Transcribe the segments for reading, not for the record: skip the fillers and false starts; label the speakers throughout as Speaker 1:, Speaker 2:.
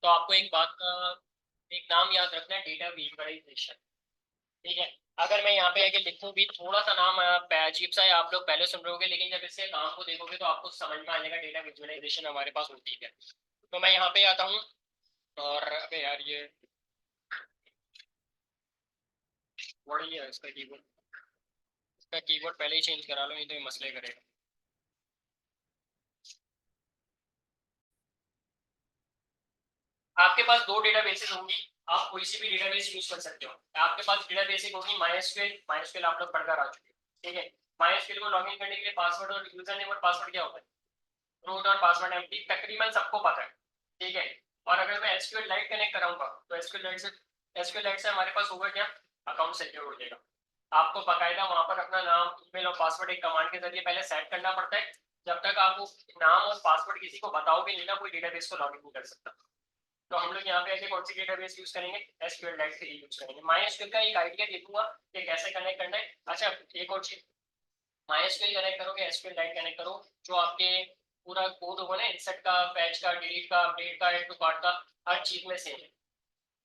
Speaker 1: तो आपको एक बात का एक नाम याद रखना है, डेटा विजुअलाइजेशन। ठीक है। अगर मैं यहाँ पे आके लिखूँ भी, थोड़ा सा नाम अजीब सा है, आप लोग पहले सुन रहे होगे, लेकिन जब इससे काम को देखोगे तो आपको समझ में आ जाएगा डेटा विजुअलाइजेशन हमारे पास होती है। तो मैं यहाँ पे आता हूँ और अबे यार ये वही है इसका कीबोर्ड। इसका कीबोर्ड पहले ही चेंज करा लो, नहीं तो ये मसले करेगा। आपके पास दो डेटाबेसेस होंगी, आप कोई सी भी डेटाबेस यूज कर सकते हो। आपके पास डेटाबेस एक होगी माइस्क्यूएल। माइस्क्यूएल आप लोग पढ़कर आ चुके हैं, ठीक है। माइस्क्यूएल को लॉगिन करने के लिए पासवर्ड और यूजर नेम और पासवर्ड क्या होता है, रूट और पासवर्ड एम्प्टी, तकरीबन सबको पता है, ठीक है। और अगर मैं एसक्यूएल लाइट कनेक्ट कराऊंगा तो एसक्यूएल लाइट से हमारे पास होगा क्या, अकाउंट सिक्योर हो जाएगा। आपको बाकायदा वहां पर अपना नाम, ईमेल और पासवर्ड एक कमांड के जरिए पहले सेट करना पड़ता है। जब तक आप वो नाम और पासवर्ड किसी को बताओगे नहीं ना, कोई डेटाबेस को लॉगिन नहीं कर सकता। तो हम लोग यहाँ पे ऐसे कौन सी डेटाबेस यूज करेंगे, एसक्यूएल लाइट से यूज करेंगे। माइस्क्यूएल का एक आइडिया दे दूंगा कि कैसे कनेक्ट करना है। अच्छा, एक और चीज, माइस्क्यूएल कनेक्ट करोगे, एसक्यूएल लाइट कनेक्ट करो, जो आपके पूरा कोड होगा ना, इंसर्ट का, फैच का, डिलीट का, अपडेट का, ऐड टू कार्ट का, हर चीज में सेम है।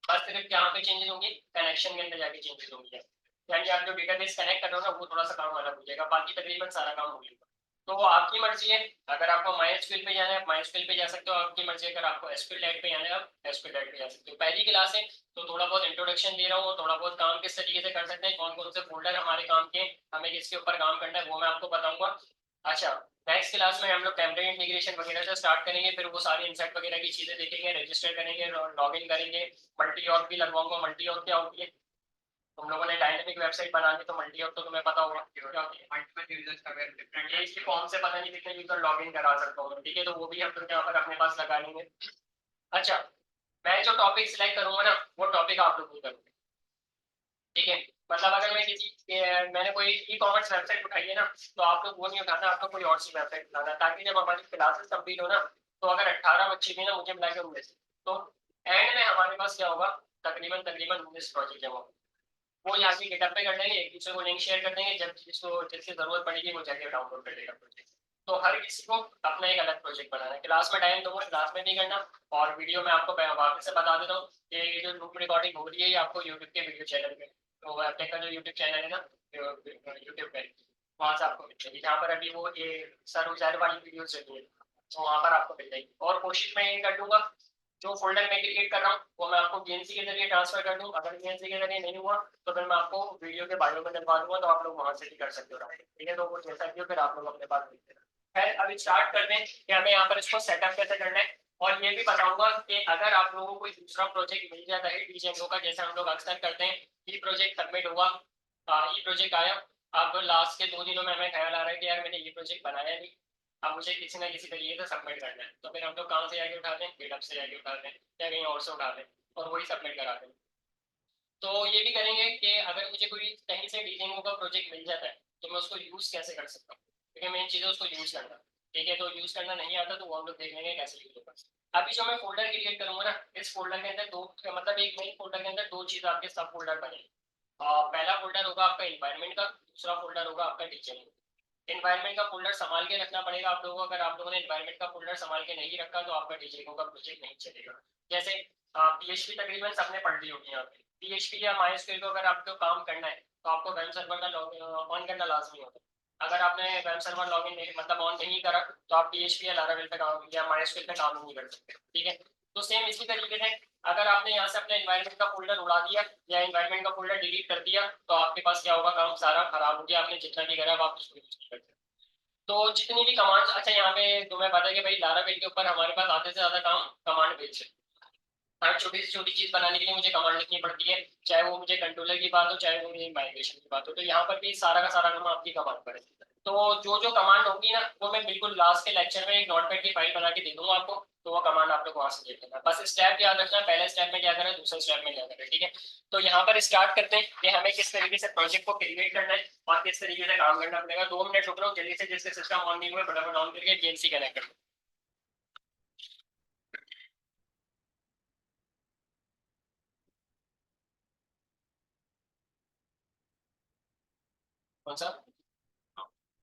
Speaker 1: बस सिर्फ यहाँ पे चेंजेस होंगे, कनेक्शन के अंदर जाके चेंजेस होंगे। यानी आप जो डेटाबेस कनेक्ट कर रहे हो ना, वो थोड़ा सा काम अलग हो जाएगा, बाकी तकरीबन सारा काम हो जाएगा। तो वो आपकी मर्जी है। अगर आपको माइस्क्यूएल पे जाना है आप माइस्क्यूएल पे जा सकते हो, आपकी मर्जी है। अगर आपको एसक्यूएल लाइट पे जाना है आप एसक्यूएल लाइट पे जा सकते हो। पहली क्लास है तो थोड़ा बहुत इंट्रोडक्शन दे रहा हूँ, थोड़ा बहुत काम किस तरीके से कर सकते हैं, कौन कौन से फोल्डर हमारे काम के, हमें किसके ऊपर काम करना है, वो मैं आपको बताऊंगा। अच्छा, नेक्स्ट क्लास में हम लोग टेम्पलेट इंटीग्रेशन वगैरह से स्टार्ट करेंगे, फिर वो सारी इंसर्ट वगैरह की चीजें देखेंगे, रजिस्टर करेंगे, लॉग इन करेंगे। मल्टी ऑप भी लगवाऊंगा। मल्टी ऑप क्या होती है, तुम लोगों ने डायनेमिक वेबसाइट बना दी तो मल्टी ऑप तो तुम्हें पता होगा क्या होती है। मल्टीपल यूजर्स का अगर डिफरेंट है, इसकी फॉर्म से पता नहीं कितने यूजर लॉग इन करा सकता हूँ, ठीक है। तो वो भी हम लोग यहाँ पर अपने पास लगा लेंगे। अच्छा, मैं जो टॉपिक सिलेक्ट करूंगा ना, वो टॉपिक आप लोग करोगे, ठीक है। मतलब अगर मैं मैंने कोई ई कॉमर्स वेबसाइट उठाई है ना, तो आप लोग वो नहीं उठाना, आपको कोई और सी वेबसाइट उठाना, ताकि जब हमारी क्लासेस कंप्लीट हो ना, तो अगर 18 बच्चे भी ना मुझे मिलाकर उनमें से, तो एंड में हमारे पास क्या होगा, तकरीबन तकरीबन 19 प्रोजेक्ट जमा होंगे। वो यहाँ की गिटहब पे कर लेंगे, एक दूसरे को लिंक शेयर कर देंगे, जब जिसको जिसकी जरूरत पड़ेगी वो जाके डाउनलोड कर लेगा प्रोजेक्ट। तो हर किसी को अपना एक अलग प्रोजेक्ट बनाना है। क्लास में टाइम दूंगा, क्लास में नहीं करना। और वीडियो में आपको वापस से बता देता हूँ कि जो लूप रिकॉर्डिंग हो रही है ये आपको यूट्यूब के वीडियो चैनल पे, तो एप्टेक का जो यूट्यूब चैनल है ना, यूट्यूब पे, वहाँ से आपको मिल जाएगी, जहाँ पर अभी वो ये सर उजायर वाली वीडियो चल रही है, तो वहाँ पर आपको मिल जाएगी। और कोशिश मैं ये कर दूंगा, जो फोल्डर मैं क्रिएट कर रहा हूँ वो मैं आपको बीएनसी के जरिए ट्रांसफर कर दूँ। अगर बीएनसी के जरिए नहीं हुआ तो फिर मैं आपको वीडियो के बायो में डलवा दूंगा, तो आप लोग वहां से भी कर सकते हो, ठीक है। तो वो जैसा भी हो फिर आप लोग अपने पास लिख देना। खैर, अभी स्टार्ट करते हैं कि हमें यहाँ पर इसको सेटअप कैसे करना है। और ये भी बताऊंगा कि अगर आप लोगों को कोई दूसरा प्रोजेक्ट मिल जाता है डीजेंगो का, जैसे हम लोग अक्सर करते हैं, ई प्रोजेक्ट सबमिट हुआ, ई प्रोजेक्ट आया, अब लास्ट के 2 दिनों में हमें ख्याल आ रहा है कि यार मैंने ये प्रोजेक्ट बनाया नहीं, अब मुझे किसी ना किसी तरीके से सबमिट करना है, तो फिर हम लोग कहाँ से जाके उठाते हैं, गिटहब से जाके उठाते हैं या कहीं और से उठाते हैं, और वही सबमिट कराते हैं। तो ये भी करेंगे कि अगर मुझे कोई कहीं से डीजेंगो का प्रोजेक्ट मिल जाता है तो मैं उसको यूज कैसे कर सकता हूँ, क्योंकि मेन चीज़ है उसको यूज करना, ठीक है। तो यूज करना नहीं आता तो वो हम लोग देख लेंगे कैसे यूज होगा। अभी जो मैं फोल्डर क्रिएट करूंगा ना, इस फोल्डर के अंदर दो, मतलब एक मेन फोल्डर के अंदर दो चीज आपके सब फोल्डर बनेंगे। पहला फोल्डर होगा आपका इन्वायरमेंट का, दूसरा फोल्डर होगा आपका डीजेंगो। एनवायरनमेंट का फोल्डर संभाल के रखना पड़ेगा आप लोगों को। अगर आप लोगों ने एनवायरमेंट का फोल्डर संभाल के नहीं रखा तो आपका डीजेगो का प्रोजेक्ट नहीं चलेगा। जैसे पीएचपी तकरीबन सबने पढ़ ली होगी यहाँ पे, पीएचपी या माइस्क्यूएल को अगर आपको काम करना है तो आपको वेब सर्वर का ऑन करना लाजमी होता है। अगर आपने वेब सर्वर लॉगिन नहीं, मतलब ऑन नहीं करा, तो आप पीएचपी या लारावेल पे काम या माइस्क्यूएल पे काम नहीं कर सकते, ठीक है। तो सेम इसी तरीके से अगर आपने यहाँ से अपने एनवायरमेंट का फोल्डर उड़ा दिया या एनवायरमेंट का फोल्डर डिलीट कर दिया, तो आपके पास क्या होगा, काम सारा खराब हो गया, आपने जितना भी करा आप उसको यूज नहीं करते। तो जितनी भी कमांड्स, अच्छा यहाँ पे तुम्हें पता है कि भाई लारावेल के ऊपर हमारे पास आधे से ज्यादा काम कमांड बेस्ड है। हर छोटी से छोटी चीज बनाने के लिए मुझे कमांड लिखनी पड़ती है, चाहे वो मुझे कंट्रोलर की बात हो, चाहे वो मेरी माइग्रेशन की बात हो। तो यहाँ पर भी सारा का सारा काम आपकी कमांड पर है। तो जो जो कमांड होगी ना, वो मैं बिल्कुल लास्ट के लेक्चर में एक नोटपैड की फाइल बना के दे दूंगा आपको, तो वो कमांड आप लोग वहां से देख लेना। बस स्टेप याद रखना, पहले स्टेप में क्या करना है, दूसरे स्टेप में क्या करना है, ठीक है। तो यहाँ पर स्टार्ट करते हैं कि हमें किस तरीके से प्रोजेक्ट को क्रिएट करना है और किस तरीके से काम करना पड़ेगा। 2 मिनट रुक रहा हूँ, जल्दी से जिसके सिस्टम ऑन नहीं हुए फटाफट ऑन करके बीएनसी कनेक्ट कर। कौन सा,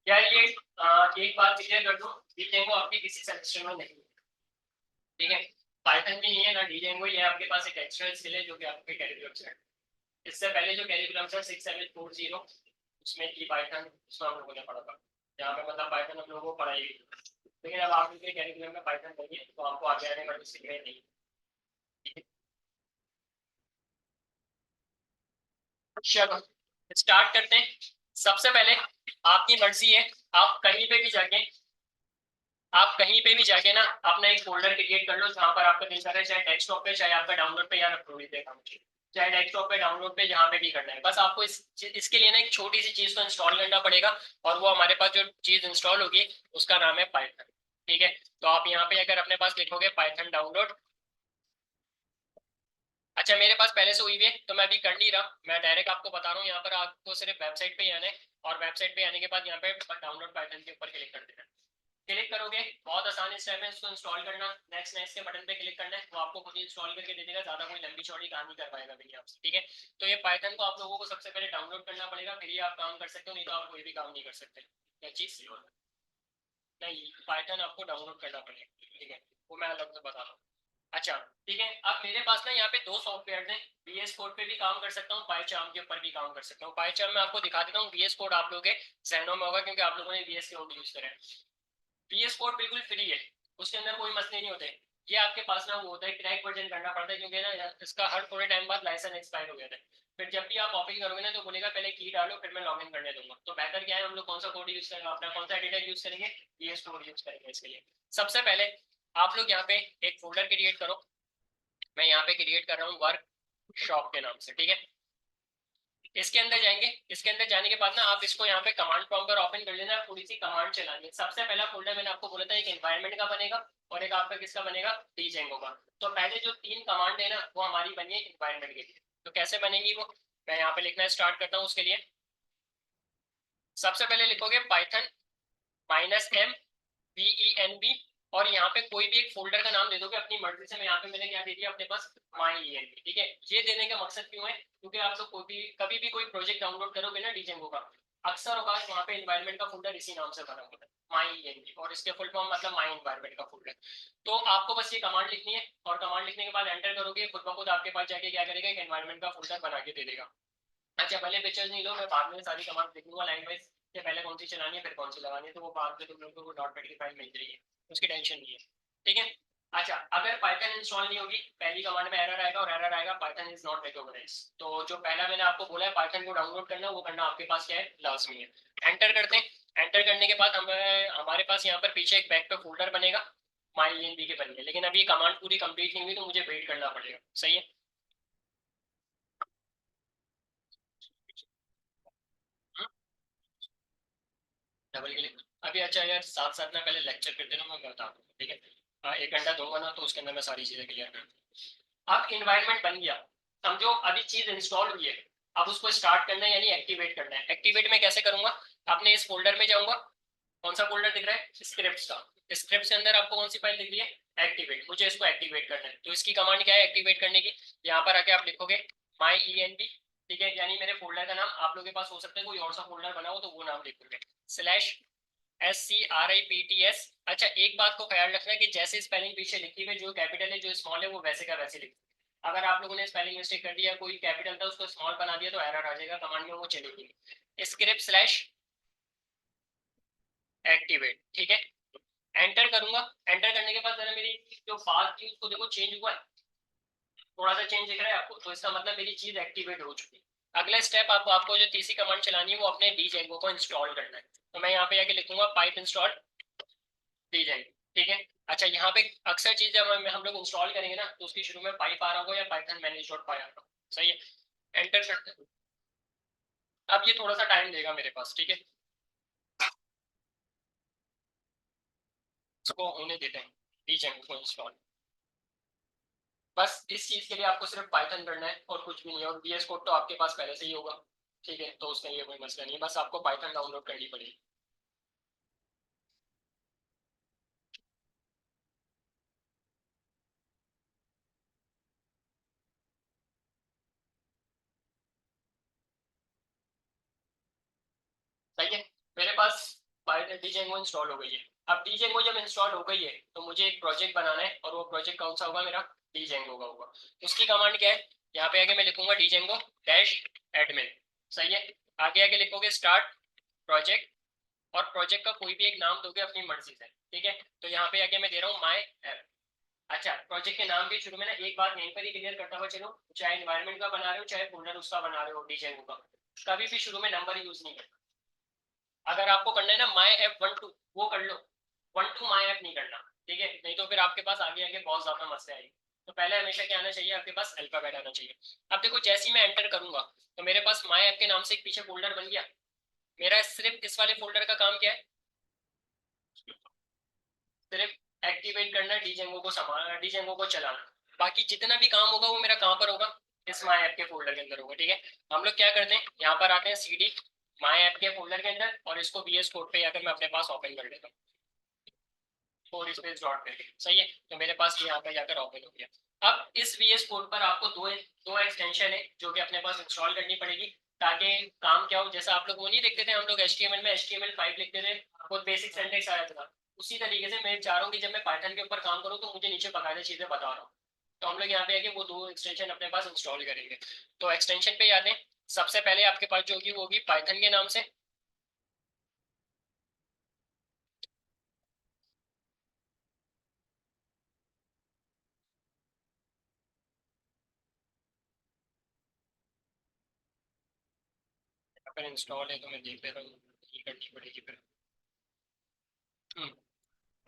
Speaker 1: यार ये एक बात क्लियर कर दूं, ये देखो आपकी किसी सेमेस्टर में नहीं है, ठीक है। पाइथन भी नहीं है ना डीजेंगो, ये आपके पास एक एक्स्ट्रा स्किल है जो कि आपके कैरिकुलम से है। इससे पहले जो कैरिकुलम था 6740 उसमें की पाइथन, उसमें हम लोगों ने पढ़ा था, यहाँ पे मतलब पाइथन हम लोगों को पढ़ाई गई। लेकिन अब आपके कैरिकुलम में पाइथन नहीं है तो आपको आगे आने वाली सीख नहीं। चलो स्टार्ट करते हैं। सबसे पहले आपकी मर्जी है, आप कहीं पे भी जाके आप कहीं पे भी जाके ना अपना एक फोल्डर क्रिएट कर लो जहां पर आपका दिल कर रहा है, चाहे डेस्कटॉप पे चाहे आपका डाउनलोड पे या अपलोड देखा मुझे, चाहे डेस्कटॉप पे डाउनलोड पे जहां पे भी करना है। बस आपको इसके लिए ना एक छोटी सी चीज को इंस्टॉल करना पड़ेगा, और वो हमारे पास जो चीज इंस्टॉल होगी उसका नाम है पाइथन। ठीक है, तो आप यहाँ पे अगर अपने पास लिखोगे पाइथन डाउनलोड। अच्छा मेरे पास पहले से हुई हुई है तो मैं अभी कर नहीं रहा, मैं डायरेक्ट आपको बता रहा हूँ। यहाँ पर आपको सिर्फ वेबसाइट पे ही आना है, और वेबसाइट पे आने के बाद यहाँ पे डाउनलोड पाइथन के ऊपर क्लिक कर देना है। क्लिक करोगे, बहुत आसान स्टेप है इसको इंस्टॉल करना। नेक्स्ट नेक्स्ट के बटन पे क्लिक करना है, वो आपको खुद ही इंस्टॉल करके दे देगा, ज्यादा कोई लंबी चौड़ी काम नहीं कर पाएगा भैया आपसे। ठीक है, तो ये पाइथन को आप लोगों को सबसे पहले डाउनलोड करना पड़ेगा, फिर ही आप काम कर सकते हो, नहीं तो आप कोई भी काम नहीं कर सकते। क्या चीज नहीं, पाइथन आपको डाउनलोड करना पड़ेगा। ठीक है, वो मैं अलग से बता रहा हूँ। अच्छा ठीक है, अब मेरे पास ना यहाँ पे दो सॉफ्टवेयर हैं, VS कोड पे भी काम कर सकता हूँ, पाइचार्म के ऊपर भी काम कर सकता हूँ। पाइचार्म मैं आपको दिखा देता हूँ, VS कोड आप लोगों के जहनों में होगा क्योंकि आप लोगों ने VS कोड यूज करा है। VS कोड बिल्कुल फ्री है, उसके अंदर कोई मसले नहीं होते। ये आपके पास ना वो होता है क्रैक वर्जन करना पड़ता है, क्योंकि ना इसका हर थोड़े टाइम बाद लाइसेंस एक्सपायर हो गया था। फिर जब भी आप कॉपी करोगे ना तो बोलेगा पहले की डालो फिर मैं लॉग इन करने दूंगा। तो बेहतर क्या है, हम लोग कौन सा कोड यूज करेंगे, अपना कौन सा एडिटर यूज करेंगे, VS कोड यूज करेंगे इसके लिए। सबसे पहले आप लोग यहाँ पे एक फोल्डर क्रिएट करो। मैं यहाँ पे क्रिएट कर रहा हूँ वर्कशॉप के नाम से। ठीक है, इसके अंदर जाएंगे, इसके अंदर जाने के बाद ना आप इसको यहाँ पे कमांड प्रॉम्प्ट पर ओपन कर लेना, थोड़ी सी कमांड चलानी है। सबसे पहला फोल्डर मैंने आपको बोला था एक एनवायरनमेंट का बनेगा, और एक आपका किसका बनेगा, डीजेंगो का। तो पहले जो तीन कमांड है ना वो हमारी बनी है एनवायरनमेंट के लिए। तो कैसे बनेगी वो, मैं यहाँ पे लिखना स्टार्ट करता हूँ। उसके लिए सबसे पहले लिखोगे पाइथन -m VENV, और यहाँ पे कोई भी एक फोल्डर का नाम दे दोगे अपनी मर्जी से। मैं यहाँ पे मैंने क्या दे दिया अपने पास, MyENV। ठीक है, ये देने का मकसद क्यों है, क्योंकि आप लोग कोई भी कभी भी कोई प्रोजेक्ट डाउनलोड करोगे ना डीजेंगो का, अक्सर होगा वहाँ पे एनवायरनमेंट का फोल्डर इसी नाम से बना होता है, MyENV, और इसके फुल फॉर्म मतलब माई एनवायरनमेंट का फोल्डर। तो आपको बस ये कमांड लिखनी है, और कमांड लिखने के बाद एंटर करोगे, खुद ब खुद आपके पास जाके क्या करेगा, एक एनवायरनमेंट का फोल्डर बना के दे देगा। अच्छा भले पिक्चर्स नहीं लो, मैं बाद में सारी कमांड लिखूंगा लाइन वाइज, कि पहले कौन सी चलानी है फिर कौन सी लगानी है, तो वो बाद में तुम लोगों को डॉट की फाइल मिल जाएगी, उसकी टेंशन नहीं है। ठीक है, अच्छा अगर पाइथन इंस्टॉल नहीं होगी, पहली कमांड में एरर आएगा, और एरर आएगा पाइथन इज नॉट रिकॉग्नाइज। तो जो पहला मैंने आपको बोला है पाइथन को डाउनलोड करना, वो करना आपके पास क्या है, लाजमी है। एंटर करते हैं, एंटर करने के बाद हमारे पास यहाँ पर पीछे एक बैक पे फोल्डर बनेगा, माई एन बी के बन गए। लेकिन अभी कमांड पूरी कंप्लीट नहीं हुई तो मुझे वेट करना पड़ेगा, सही है। डबल क्लिक अभी। अच्छा यार साथ साथ ना पहले लेक्चर करते ना, मैं बता दूँ ठीक है। हाँ, 1 घंटा दूंगा ना तो उसके अंदर मैं सारी चीजें क्लियर कर दूँ। अब इन्वायरमेंट बन गया, समझो अभी चीज इंस्टॉल हुई है। अब उसको स्टार्ट करना है यानी एक्टिवेट करना है। एक्टिवेट में कैसे करूंगा, अपने इस फोल्डर में जाऊंगा, कौन सा फोल्डर दिख रहा है, स्क्रिप्ट का। स्क्रिप्ट के अंदर आपको कौन सी फाइल दिख रही है, एक्टिवेट। मुझे इसको एक्टिवेट करना है, तो इसकी कमांड क्या है एक्टिवेट करने की, यहाँ पर आके आप लिखोगे MyENV। ठीक है, यानी मेरे फोल्डर का नाम आप लोगों के पास हो सकता है कोई और सा फोल्डर बना हो तो वो नाम लिखोगे, /SCRIPTS। अच्छा एक बात को ख्याल रखना कि जैसे स्पेलिंग पीछे लिखी हुई, जो कैपिटल है जो स्मॉल है वो वैसे का वैसे लिख। अगर आप लोगों ने स्पेलिंग मिस्टेक कर दिया, कोई कैपिटल था उसको स्मॉल बना दिया तो एरर आ जाएगा, कमांड में वो चलेगी। स्क्रिप्ट/एक्टिवेट। ठीक है, एंटर करूंगा। एंटर करने के बाद जरा मेरी जो पाथ थी उसको देखो चेंज हुआ है, थोड़ा सा चेंज दिख रहा है आपको, तो इसका मतलब मेरी चीज एक्टिवेट हो चुकी है। अगला स्टेप आपको जो तीसरी कमांड चलानी है वो अपने डीजेंगो को इंस्टॉल करना है। तो मैं यहाँ पे जाके लिखूंगा पाइप इंस्टॉल डीजेंगो। ठीक है, अच्छा यहाँ पे अक्सर चीज जब हम लोग इंस्टॉल करेंगे ना तो उसकी शुरू में पाइप आ रहा होगा या पाइथन मैनेज डॉट पाई आ रहा होगा, सही है। एंटर करते हैं, अब ये थोड़ा सा टाइम देगा मेरे पास। ठीक है, इसको होने देते हैं डीजेंगो को इंस्टॉल। बस इस चीज के लिए आपको सिर्फ पाइथन करना है और कुछ भी नहीं है, और VS कोड तो आपके पास पहले से ही होगा। ठीक है, तो उसके लिए कोई मसला नहीं है, बस आपको पाइथन डाउनलोड करनी पड़ेगी। सही है, मेरे पास पाइथन डीजेंगो इंस्टॉल हो गई है। अब डीजेंगो जब इंस्टॉल हो गई है तो मुझे एक प्रोजेक्ट बनाना है, और वो प्रोजेक्ट कौन सा होगा, मेरा डीजेंगो का होगा। उसकी कमांड क्या है, यहाँ पे आगे मैं लिखूंगा डीजेंगो डैश एडमिन, सही है। आगे आगे लिखोगे स्टार्ट प्रोजेक्ट, और प्रोजेक्ट का कोई भी एक नाम दोगे अपनी मर्जी से, ठीक है। तो यहाँ पे आगे मैं दे रहा हूँ माई ऐप। अच्छा, प्रोजेक्ट के नाम के शुरू में ना एक बात यहीं पर ही क्लियर करता हुआ चलो, चाहे एनवायरमेंट का बना रहे हो चाहे फोल्डर उसका बना रहे हो डीजेंगो का, कभी भी शुरू में नंबर यूज नहीं करना। अगर आपको करना है ना माई ऐप 1 2, वो कर लो, 1 2 माई ऐप नहीं करना, ठीक है, नहीं तो फिर आपके पास आगे आगे बहुत ज्यादा मसले आएंगे। तो पहले हमेशा क्या आना चाहिए, आपके पास अल्फाबेट आना चाहिए। अब देखो जैसे ही मैं एंटर करूंगा तो मेरे पास माई ऐप के नाम से एक पीछे फोल्डर बन गया। मेरा सिर्फ इस वाले फोल्डर का काम क्या है, सिर्फ एक्टिवेट करना, डीजेंगो को संभालना, डीजेंगो को चलाना। बाकी जितना भी काम होगा वो मेरा कहाँ पर होगा, इस माई ऐप के फोल्डर के अंदर होगा, ठीक है। हम लोग क्या करते हैं, यहाँ पर आते हैं सीडी माई ऐप के फोल्डर के अंदर, और इसको वीएस कोड पे आकर मैं अपने पास ओपन कर लेता हूँ, फोर स्पेस डॉट करके, सही है। तो मेरे पास ये यहाँ पर जाकर ओपन हो गया। अब इस वीएस कोड पर आपको दो दो एक्सटेंशन है जो कि अपने पास इंस्टॉल करनी पड़ेगी, ताकि काम क्या हो, जैसा आप लोग वो नहीं देखते थे, हम लोग एचटीएमएल में HTML5 लिखते थे, बहुत बेसिक सिंटैक्स आया था, उसी तरीके से मैं चाह रहा हूँ कि जब मैं पाइथन के ऊपर काम करूँ तो मुझे नीचे बकायदा चीजें बता रहा हूँ। तो हम लोग यहाँ पे आके वो दो एक्सटेंशन अपने पास इंस्टॉल करेंगे। तो एक्सटेंशन पे आते हैं, सबसे पहले आपके पास जो होगी वो होगी पाइथन के नाम से। अगर इंस्टॉल है तो मैं देख लेता हूँ, ये करनी पड़ेगी फिर।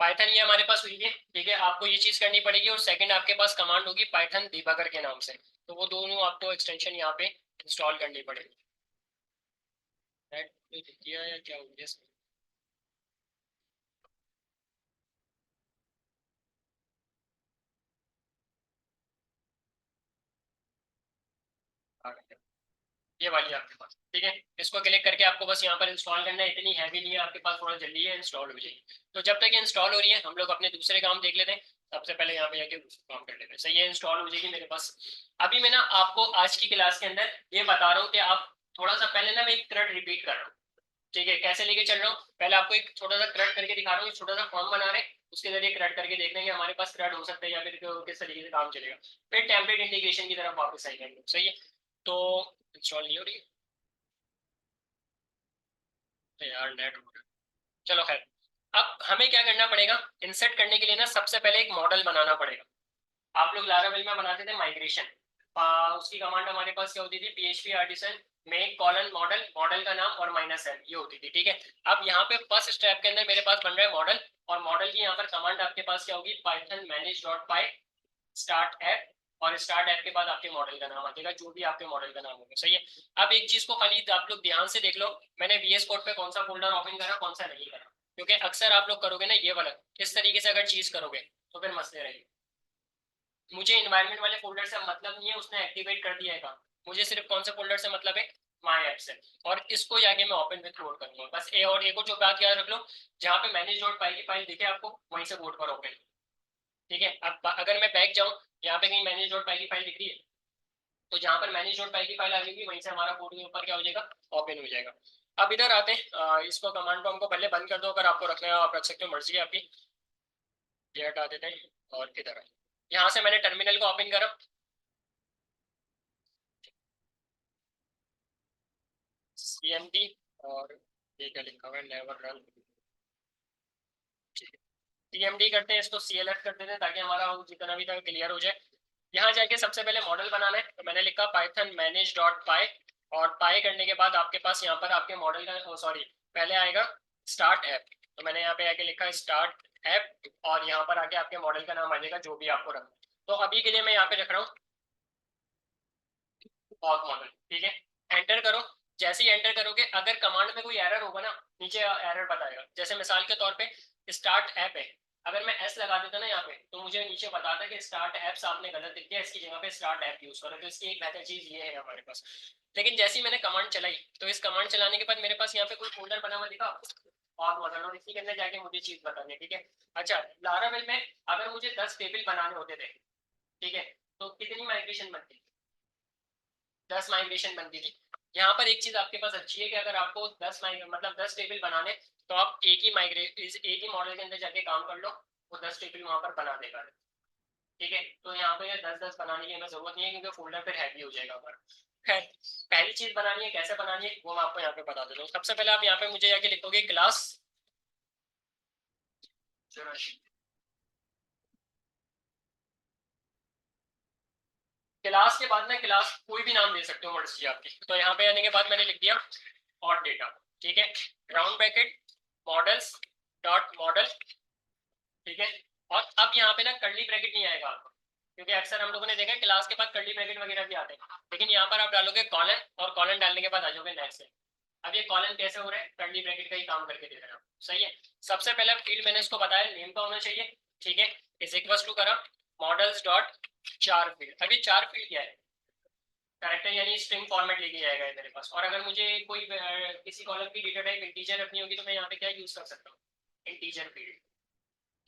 Speaker 1: पाइथन ये हमारे पास हुई है, ठीक है, आपको ये चीज करनी पड़ेगी, और सेकंड आपके पास कमांड होगी पाइथन डिबगर के नाम से। तो वो दोनों आपको एक्सटेंशन यहाँ पे इंस्टॉल करनी पड़ेगी। Right? तो किया या क्या हो गया इसमें? आ गया। ये वाली आपके पास, ठीक है। इसको क्लिक करके आपको बस यहाँ पर इंस्टॉल करना है, इतनी हैवी नहीं है आपके पास, थोड़ा जल्दी है, इंस्टॉल हो जाएगी। तो जब तक ये इंस्टॉल हो रही है हम लोग अपने दूसरे काम देख लेते हैं। सबसे पहले यहाँ पे जाके काम कर लेते हैं, सही है, इंस्टॉल हो जाएगी मेरे पास। अभी मैं ना आपको आज की क्लास के अंदर ये बता रहा हूँ कि आप थोड़ा सा पहले ना मैं एक थ्रेड रिपीट कर रहा हूँ, ठीक है, कैसे लेके चल रहा हूँ, पहले आपको एक छोटा सा क्रैड करके दिखा रहा हूँ, छोटा सा फॉर्म बना रहे हैं, उसके जरिए क्रैड करके देख लेंगे हमारे पास क्रैड हो सकता है या फिर किस तरीके से काम चलेगा। फिर टेम्पलेट इंटीग्रेशन की तरफ वापस आएंगे हम लोग, सही है। तो इंस्टॉल नहीं हो रही है यार, नेट हो रहा है। चलो खैर, अब हमें क्या करना पड़ेगा, इंसर्ट करने के लिए ना सबसे पहले एक मॉडल बनाना पड़ेगा। आप लोग लारावेल में बनाते थे माइग्रेशन, उसकी कमांड हमारे पास क्या होती थी, PHP artisan make colon model, model का नाम और -n ये होती थी, ठीक है। अब यहाँ पे फर्स्ट स्टेप के अंदर मेरे पास बन रहा है मॉडल, और मॉडल की यहाँ पर कमांड आपके पास क्या होगी, पाइथन मैनेज डॉट पाई स्टार्ट ऐप, और स्टार्ट ऐप के बाद आपके मॉडल का नाम आ जाएगा, जो भी आपके मॉडल का नाम होगा, सही है। अब एक चीज को खाली आप लोग ध्यान से देख लो, मैंने वीएस कोड पे कौन सा फोल्डर ओपन करा कौन सा नहीं करा, क्योंकि अक्सर आप लोग करोगे ना ये वाला, इस तरीके से अगर चीज करोगे तो फिर मसले रहेंगे। मुझे इन्वायरमेंट वाले फोल्डर से मतलब नहीं है, उसने एक्टिवेट कर दिया है काम, मुझे सिर्फ कौन से फोल्डर से मतलब है, माई ऐप से। और इसको जाके मैं ओपन विथ कोड करूंगा, बस ए और ए को जो बात याद रख लो, जहाँ पे मैनेज डॉट पाई की फाइल दिखे आपको वहीं से कोड पर ओपन, ठीक है। अब अगर मैं बैक जाऊँ, यहाँ पे कहीं मैनेज डॉट पाई की फाइल दिख रही है, तो जहाँ पर मैनेज डॉट पाई की फाइल आ जाएगी वहीं से हमारा कोड के ऊपर क्या हो जाएगा, ओपन हो जाएगा। अब इधर आते हैं, इसको कमांड को हमको पहले बंद कर दो, अगर आपको रखना है आप रख सकते हो, मर्जी है आपकी। ये हटा देते हैं, और इधर आए, यहाँ से मैंने टर्मिनल को ओपन करा, CMD, और ये क्या लिखा हुआ है, नेवर रन, ठीक है। TMD करते हैं, इसको CLF कर देते हैं ताकि हमारा जितना भी था क्लियर हो जाए। यहाँ जाके सबसे पहले मॉडल बनाना है, तो मैंने लिखा पाइथन मैनेज डॉट पाई, और पाई करने के बाद आपके पास यहाँ पर आपके मॉडल का सॉरी पहले आएगा स्टार्ट ऐप, तो मैंने यहाँ पे आके लिखा स्टार्ट ऐप, और यहाँ पर आके आपके मॉडल का नाम आ जाएगा जो भी आपको रखना है। तो अभी के लिए मैं यहाँ पे रख रहा हूँ फॉग मॉडल, ठीक है। एंटर करो, जैसे ही एंटर करोगे अगर कमांड में कोई एरर होगा ना, नीचे एरर बताएगा, जैसे मिसाल के तौर पे स्टार्ट ऐप है, अगर मैं एस लगा देता ना यहाँ पे तो मुझे नीचे बताता कि स्टार्ट ऐप्स आपने गलत लिख दिया, इसकी जगह पे स्टार्ट ऐप यूज करो, तो इसकी एक बेहतर चीज ये है हमारे पास। लेकिन जैसे ही मैंने कमांड चलाई तो इस कमांड चलाने के बाद मेरे पास यहाँ पे कोई फोल्डर बना हुआ दिखा और मॉडल, और इसी के अंदर जाके मुझे चीज बतानी है, ठीक है। अच्छा, लारावेल में अगर मुझे 10 टेबल बनाने होते थे, ठीक है, तो कितनी माइग्रेशन बनती, 10 माइग्रेशन बनती थी। यहाँ पर एक चीज आपके पास अच्छी है कि अगर आपको 10 मतलब 10 टेबल बनाने, तो आप एक ही मॉडल के अंदर जाके काम कर लो, वो 10 टेबल वहां पर बना देगा। ठीक है, तो यहाँ पे 10-10 बनाने की हमें जरूरत नहीं है, क्योंकि फोल्डर फिर हैवी हो जाएगा हमारा। खैर, पहली चीज बनानी है, कैसे बनानी है वो मैं आपको यहाँ पे बता देता हूँ। सबसे पहले आप यहाँ पे मुझे जाके लिखोगे क्लास, क्लास के बाद में क्लास कोई भी नाम दे सकते हो, मर्जी आपकी। तो यहाँ पे आने के बाद मैंने लिख दिया और डेटा। ठीक है, round bracket models dot model. ठीक है, और अब यहाँ पे ना कर्ली ब्रैकेट नहीं आएगा आपको, क्योंकि अक्सर हम लोगों ने देखा क्लास के बाद कर्ली ब्रैकेट वगैरह भी आते हैं, लेकिन यहाँ पर आप डालोगे कॉलन, और कॉलन डालने के बाद आ जाओगे नेक्स्ट। अब ये कॉलन कैसे हो रहा है, कर्ली ब्रैकेट का ही काम करके दे रहा हूँ। सही है, सबसे पहले फील्ड मैंने इसको बताया नेम का होना चाहिए। ठीक है, इज इक्वल टू करा मॉडल्स डॉट चार फील्ड। अब ये चार फील्ड क्या है, कैरेक्टर यानी स्ट्रिंग फॉर्मेट लेके जाएगा मेरे पास। और अगर मुझे कोई किसी कॉलम की डेटा टाइप इंटीजर रखनी होगी, तो मैं यहाँ पे क्या यूज कर सकता हूँ, इंटीजर फील्ड।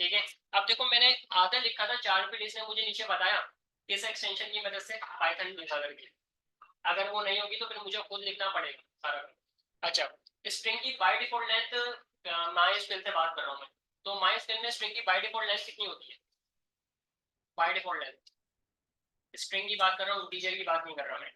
Speaker 1: ठीक है, अब देखो मैंने आधा लिखा था चार फील्ड, इसने मुझे नीचे बताया किस एक्सटेंशन की मदद से, पाइथन लिखा करके। अगर वो नहीं होगी तो फिर मुझे खुद लिखना पड़ेगा सारा। अच्छा, स्ट्रिंग की बाय डिफॉल्ट लेंथ, माई स्क्वेल से बात कर रहा हूँ मैं, तो माई स्क्वेल में स्ट्रिंग की बाय डिफॉल्ट लेंथ कितनी होती है, बाय डिफॉल्ट लेंथ। स्ट्रिंग की बात कर रहा हूँ, इंटीजर की बात नहीं कर रहा मैं।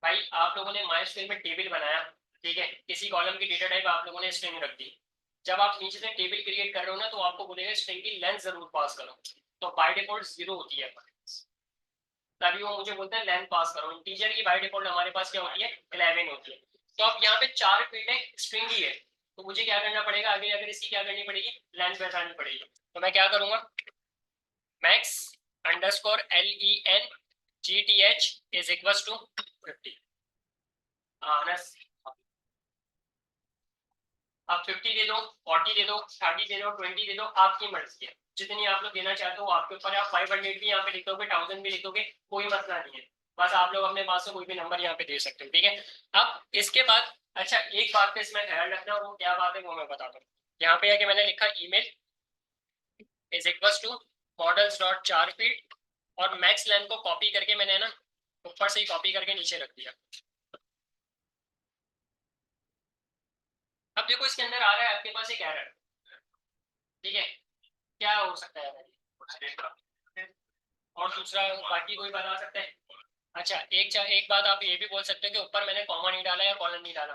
Speaker 1: भाई आप लोगों ने माइस्क्वेल में टेबल बनाया, ठीक है, किसी कॉलम की डेटा टाइप आप लोगों ने स्ट्रिंग रख दी। जब आप नीचे से टेबल क्रिएट कर रहे हो ना, तो आपको बोलेगा स्ट्रिंग की लेंथ जरूर पास करो। तो बाय डिफॉल्ट 0 होती है, तभी वो मुझे बोलते हैं लेंथ पास करो। इंटीजर की बाय डिफॉल्ट हमारे पास क्या होती है, 11 होती है। तो अब यहाँ पे चार फील्ड है, स्ट्रिंग ही है, तो मुझे क्या करना पड़ेगा आगे, अगर इसकी क्या करनी पड़ेगी, लेंथ बैठानी पड़ेगी। तो मैं क्या करूंगा, max underscore LENGTH is equal to 50। हाँ, आप 50 दे दो, 40 दे दो, 30 दे दो, 20 दे दो, आपकी मर्जी है, जितनी आप लोग देना चाहते हो आपके ऊपर है। आप 500 भी यहाँ पे लिख दोगे, 1000 भी लिख दोगे, कोई मसला नहीं है। बस आप लोग अपने पास से कोई भी नंबर यहाँ पे दे सकते हो। ठीक है, अब इसके बाद अच्छा एक बात पे इसमें ख्याल रखना, वो क्या बात है वो मैं बताता हूँ। यहाँ पे आके मैंने लिखा email is equal to models dot char field, और मैक्स लेंथ को कॉपी करके मैंने ना ऊपर से ही कॉपी करके नीचे रख दिया। अब देखो इसके अंदर आ रहा है आपके पास एक एरर। ठीक है, क्या हो सकता है, और दूसरा बाकी कोई बता सकते हैं। अच्छा, एक बात आप ये भी बोल सकते हो कि ऊपर मैंने कॉमा नहीं डाला या कॉलन नहीं डाला,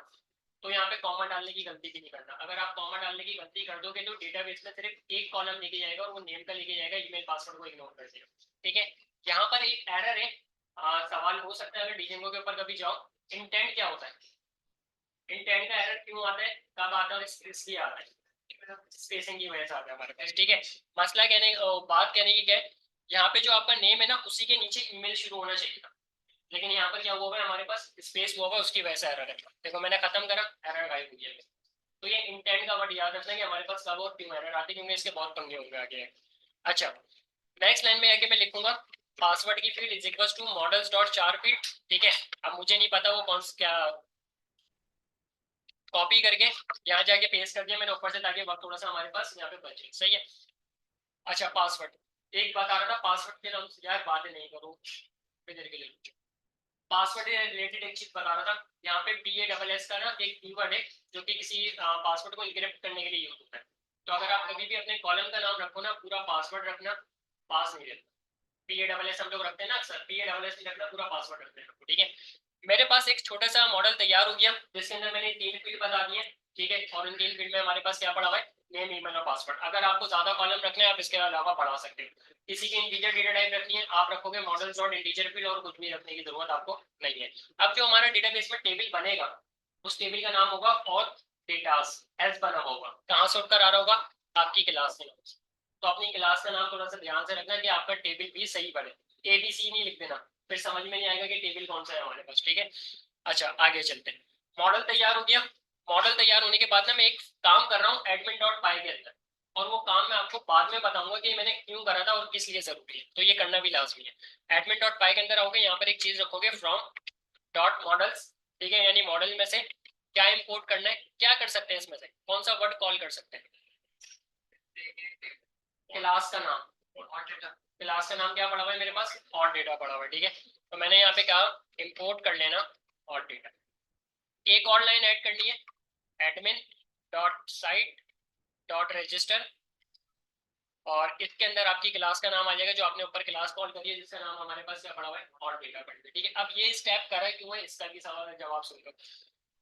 Speaker 1: तो यहाँ पे कॉमा डालने की गलती भी नहीं करना। अगर आप कॉमा डालने की गलती कर दोगे तो डेटाबेस में सिर्फ एक कॉलम लेके जाएगा, और वो नेम का लेके जाएगा, ईमेल पासवर्ड को इग्नोर कर देगा। ठीक है, यहाँ पर एक एरर है, सवाल हो सकता है अगर डीजेंगो के ऊपर कभी जाओ, इंटेंट क्या होता है, इंटेंट का एरर क्यों आता है, कब आता है, इसलिए आता है, स्पेसिंग की वजह से आता है हमारे पास। ठीक है, मसला कहने बात कहने की क्या है, यहाँ पे जो आपका नेम है ना, उसी के नीचे ईमेल शुरू होना चाहिए था, लेकिन यहाँ पर क्या हुआ है, हमारे पास स्पेस हुआ है, उसकी वजह से एरर है। देखो मैंने खत्म करा, एरर गायब हो गया। तो ये इंटेंट का वर्ड याद रखना कि हमारे पास कब और क्यों एरर आती है, क्योंकि इसके बहुत पंगे होंगे आगे। अच्छा, नेक्स्ट लाइन में आके मैं लिखूंगा पासवर्ड की field is equal to models dot char field. ठीक है, अब मुझे नहीं पता वो कौन क्या, कॉपी करके यहाँ जाके पेस्ट कर दिया मैंने ऊपर से, ताकि वक्त थोड़ा सा हमारे पास यहाँ पे बचे। सही है, अच्छा पासवर्ड एक बात आ रहा था, पासवर्ड के नाम यार बातें नहीं करो देर के लिए। पासवर्ड से रिलेटेड एक चीज बता रहा था, यहाँ पे PASS का ना एक कीवर्ड है, जो कि किसी पासवर्ड को इनक्रिप्ट करने के लिए यूज होता है। तो अगर आप कभी भी अपने कॉलम का नाम रखो ना, पूरा पासवर्ड रखना, पास नहीं रहता। PASS हम लोग रखते हैं ना अक्सर, PASS नहीं रखना, पूरा पासवर्ड रखते हैं। ठीक है, मेरे पास एक छोटा सा मॉडल तैयार हो गया, जिसके अंदर मैंने 3 फील्ड बता दिए। ठीक है, और इन 3 फील्ड में हमारे पास क्या पड़ा हुआ है, नेम, ईमेल और पासवर्ड। अगर आपको ज्यादा कॉलम रखने हैं आप इसके अलावा बढ़ा सकते हैं। किसी की इंटीजर डेटा टाइप रखनी है, आप रखोगे मॉडल्स डॉट इंटीजर फील्ड, और कुछ भी रखने की जरूरत आपको नहीं है। अब जो हमारा डेटाबेस में टेबल बनेगा, उस टेबल का नाम होगा और डेटास, एस बना होगा, कहाँ से उठकर आ रहा होगा, आपकी क्लास से। तो अपनी क्लास का नाम थोड़ा सा ध्यान से रखना कि आपका टेबल भी सही बने, ABC नहीं लिख देना, फिर समझ में नहीं आएगा कि टेबल कौन सा है हमारे पास। ठीक है, अच्छा आगे चलते हैं। मॉडल तैयार हो गया, मॉडल तैयार होने के बाद ना मैं एक काम कर रहा हूँ एडमिन डॉट पाई के अंदर, और वो काम मैं आपको बाद में बताऊंगा कि मैंने क्यों करा था और किस लिए जरूरी है, तो ये करना भी लाजमी है। एडमिन डॉट पाई के अंदर आओगे, यहाँ पर एक चीज रखोगे फ्रॉम डॉट मॉडल्स। ठीक है, यानी मॉडल में से क्या इंपोर्ट करना है, क्या कर सकते हैं इसमें से, कौन सा वर्ड कॉल कर सकते हैं, क्लास का नाम, क्लास का नाम क्या पड़ा हुआ है मेरे पास, और डेटा पड़ा हुआ है। ठीक है, तो मैंने यहाँ पे कहा इंपोर्ट कर लेना और डेटा। एक और लाइन ऐड करनी है, admin dot site dot register, और इसके अंदर आपकी क्लास का नाम आ जाएगा जो आपने ऊपर क्लास कॉल करी है, जिसका नाम हमारे पास क्या पड़ा हुआ है, और डेटा बंडल। ठीक है, अब ये स्टेप करा क्यों है, इसका भी सवाल जवाब सुन लो।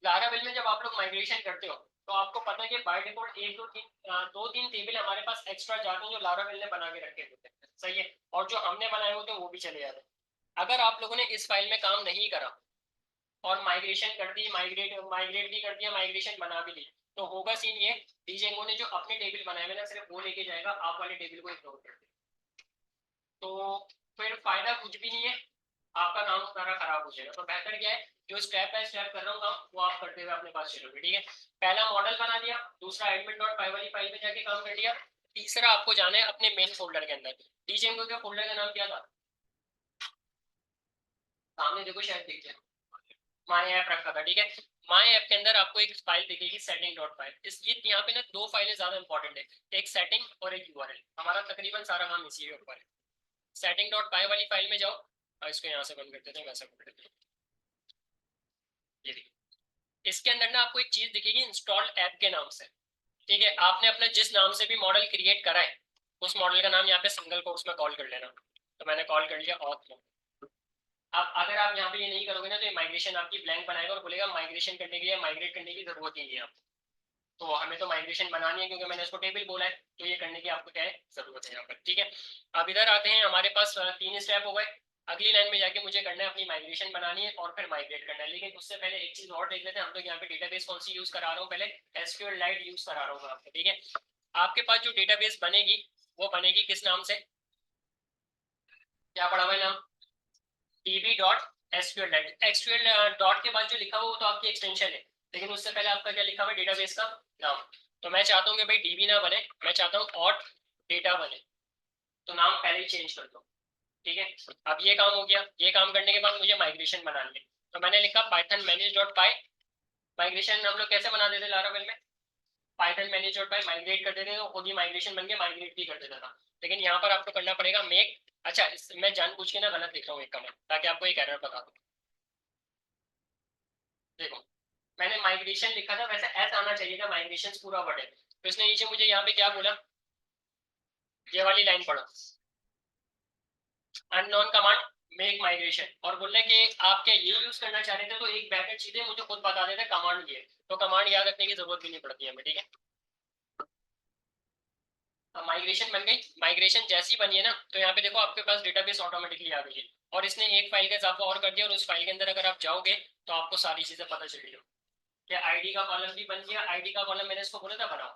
Speaker 1: लारावेल में जब आप लोग माइग्रेशन करते हो तो आपको पता है कि बाय डिफॉल्ट एक दो तीन टेबल हमारे पास एक्स्ट्रा जाते हैं जो लारावेल ने बना के रखे होते हैं, सही है, और जो हमने बनाए होते हैं वो भी चले जाते हैं। अगर आप लोगों ने इस फाइल में काम नहीं करा और माइग्रेशन कर दी, माइग्रेट माइग्रेट भी कर दिया, माइग्रेशन बना भी ली, तो होगा सीन ये, डीजेंगो ने जो अपने टेबल बनाए हुए ना सिर्फ वो लेके जाएगा, आप वाले टेबल को इग्नोर कर देगा, तो फिर फायदा कुछ भी नहीं है, आपका काम सारा खराब हो जाएगा। तो बेहतर क्या है, जो स्टेप बाय स्टेप कर रहा हूँ काम वो आप करते हुए अपने पास चलोगे। ठीक है, पहला मॉडल बना लिया, दूसरा एडमिन डॉट पाई वाली फाइल में जाके काम कर लिया, तीसरा आपको जाना है अपने मेन फोल्डर के अंदर। डीजेंगो के फोल्डर का नाम क्या था, सामने देखो शायद दिख जाए, माई ऐप रखा था। ठीक है, माई ऐप के अंदर आपको एक फाइल दिखेगी सेटिंग डॉट फाइल, इस ये यहाँ पे ना दो फाइलें ज्यादा इंपॉर्टेंट है, एक सेटिंग और एक यूआरएल, हमारा तकरीबन सारा काम इसी के ऊपर है। सेटिंग डॉट पाई वाली फाइल में जाओ, और इसको यहाँ से बंद कर देते हैं, वैसा कर देते हैं, ये देखिए इसके अंदर ना आपको एक चीज दिखेगी इंस्टॉल ऐप के नाम से। ठीक है, आपने अपना जिस नाम से भी मॉडल क्रिएट करा है उस मॉडल का नाम यहाँ पे सिंगल कोट्स में कॉल कर लेना, तो मैंने कॉल कर लिया ऑथ में। अब अगर आप यहाँ पे ये नहीं करोगे ना तो ये माइग्रेशन आपकी ब्लैंक बनाएगा और बोलेगा माइग्रेशन करने के लिए माइग्रेट करने की जरूरत ही नहीं है आपको, तो हमें तो माइग्रेशन बनानी है क्योंकि मैंने इसको टेबल बोला है, तो ये करने की आपको क्या है जरूरत है यहाँ पर। ठीक है, अब इधर आते हैं, हमारे पास तीन स्टेप हो गए, अगली लाइन में जाके मुझे करना है अपनी माइग्रेशन बनानी है और फिर माइग्रेट करना है, लेकिन उससे पहले एक चीज और देख लेते हैं हम लोग यहाँ पे डेटाबेस कौन सी यूज करा रहा हूँ, पहले SQLite यूज करा रहा हूँ आपको। ठीक है, आपके पास जो डेटाबेस बनेगी वो बनेगी किस नाम से, क्या पढ़ा हुआ है नाम, db.sqlite, SQL डॉट के बाद जो लिखा हुआ वो तो आपकी एक्सटेंशन है, लेकिन उससे पहले आपका क्या लिखा हुआ है, डेटाबेस का नाम। तो मैं चाहता हूँ कि भाई db ना बने, मैं चाहता हूँ ऑट डेटा बने, तो नाम पहले ही चेंज कर दो। ठीक है, अब ये काम हो गया, ये काम करने के बाद मुझे माइग्रेशन बनानी है, तो मैंने लिखा पाइथन मैनेज डॉट पाई। माइग्रेशन हम लोग कैसे बना देते लारावेल में, पाइथन मैनेज डॉट पाई माइग्रेट कर देते तो खुद ही माइग्रेशन बन के माइग्रेट भी कर देता था, लेकिन यहाँ पर आपको करना पड़ेगा मेक। अच्छा, मैं जानबूझ के ना गलत लिख रहा हूँ एक कमेंट ताकि आपको एक एरर बता दूँ। देखो, मैंने माइग्रेशन लिखा था, वैसे एस आना चाहिए था, माइग्रेशन पूरा वर्ड है, तो इसने नीचे मुझे यहाँ पे क्या बोला, ये वाली लाइन पढ़ो, अननोन कमांड मेक माइग्रेशन, और बोलने कि आप क्या ये यूज करना चाह रहे थे, तो एक बैकेट सीधे मुझे खुद बता देते कमांड ये, तो कमांड याद रखने की जरूरत भी नहीं पड़ती है हमें। ठीक है, अब माइग्रेशन बन गई, माइग्रेशन जैसी बनी है ना तो यहाँ पे देखो आपके पास डेटाबेस ऑटोमेटिकली आ गई है, और इसने एक फाइल का इजाफा और कर दिया, और उस फाइल के अंदर अगर आप जाओगे तो आपको सारी चीजें पता चलेगी। क्या आईडी का कॉलम भी बन गया, आईडी का कॉलम मैंने इसको बोला था बनाओ,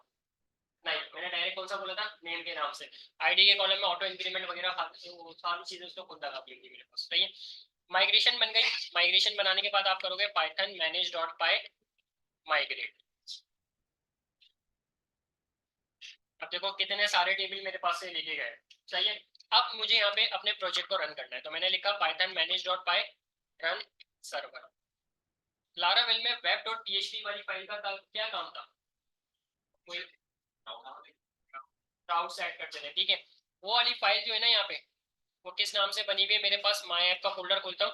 Speaker 1: नहीं मैंने डायरेक्ट कौन सा बोला था, नेम के नाम से, आईडी के कॉलम में ऑटो इंक्रीमेंट वगैरह सारी चीजें उसको खुद लगा दी मेरे पास। सही है, माइग्रेशन बन गई, माइग्रेशन बनाने के बाद आप करोगे पाइथन मैनेज डॉट पाई माइग्रेट। अब देखो कितने सारे टेबल मेरे पास से लेके गए, सही है। अब मुझे यहाँ पे अपने प्रोजेक्ट को रन करना है, तो मैंने लिखा पाइथन मैनेज डॉट पाई रन सर्वर। लारावेल में वेब डॉट php वाली फाइल का क्या काम था, कोई राउट सेट करते थे। ठीक है, वो वाली फाइल जो है ना यहाँ पे वो किस नाम से बनी हुई है, मेरे पास माई ऐप का फोल्डर खोलता हूँ,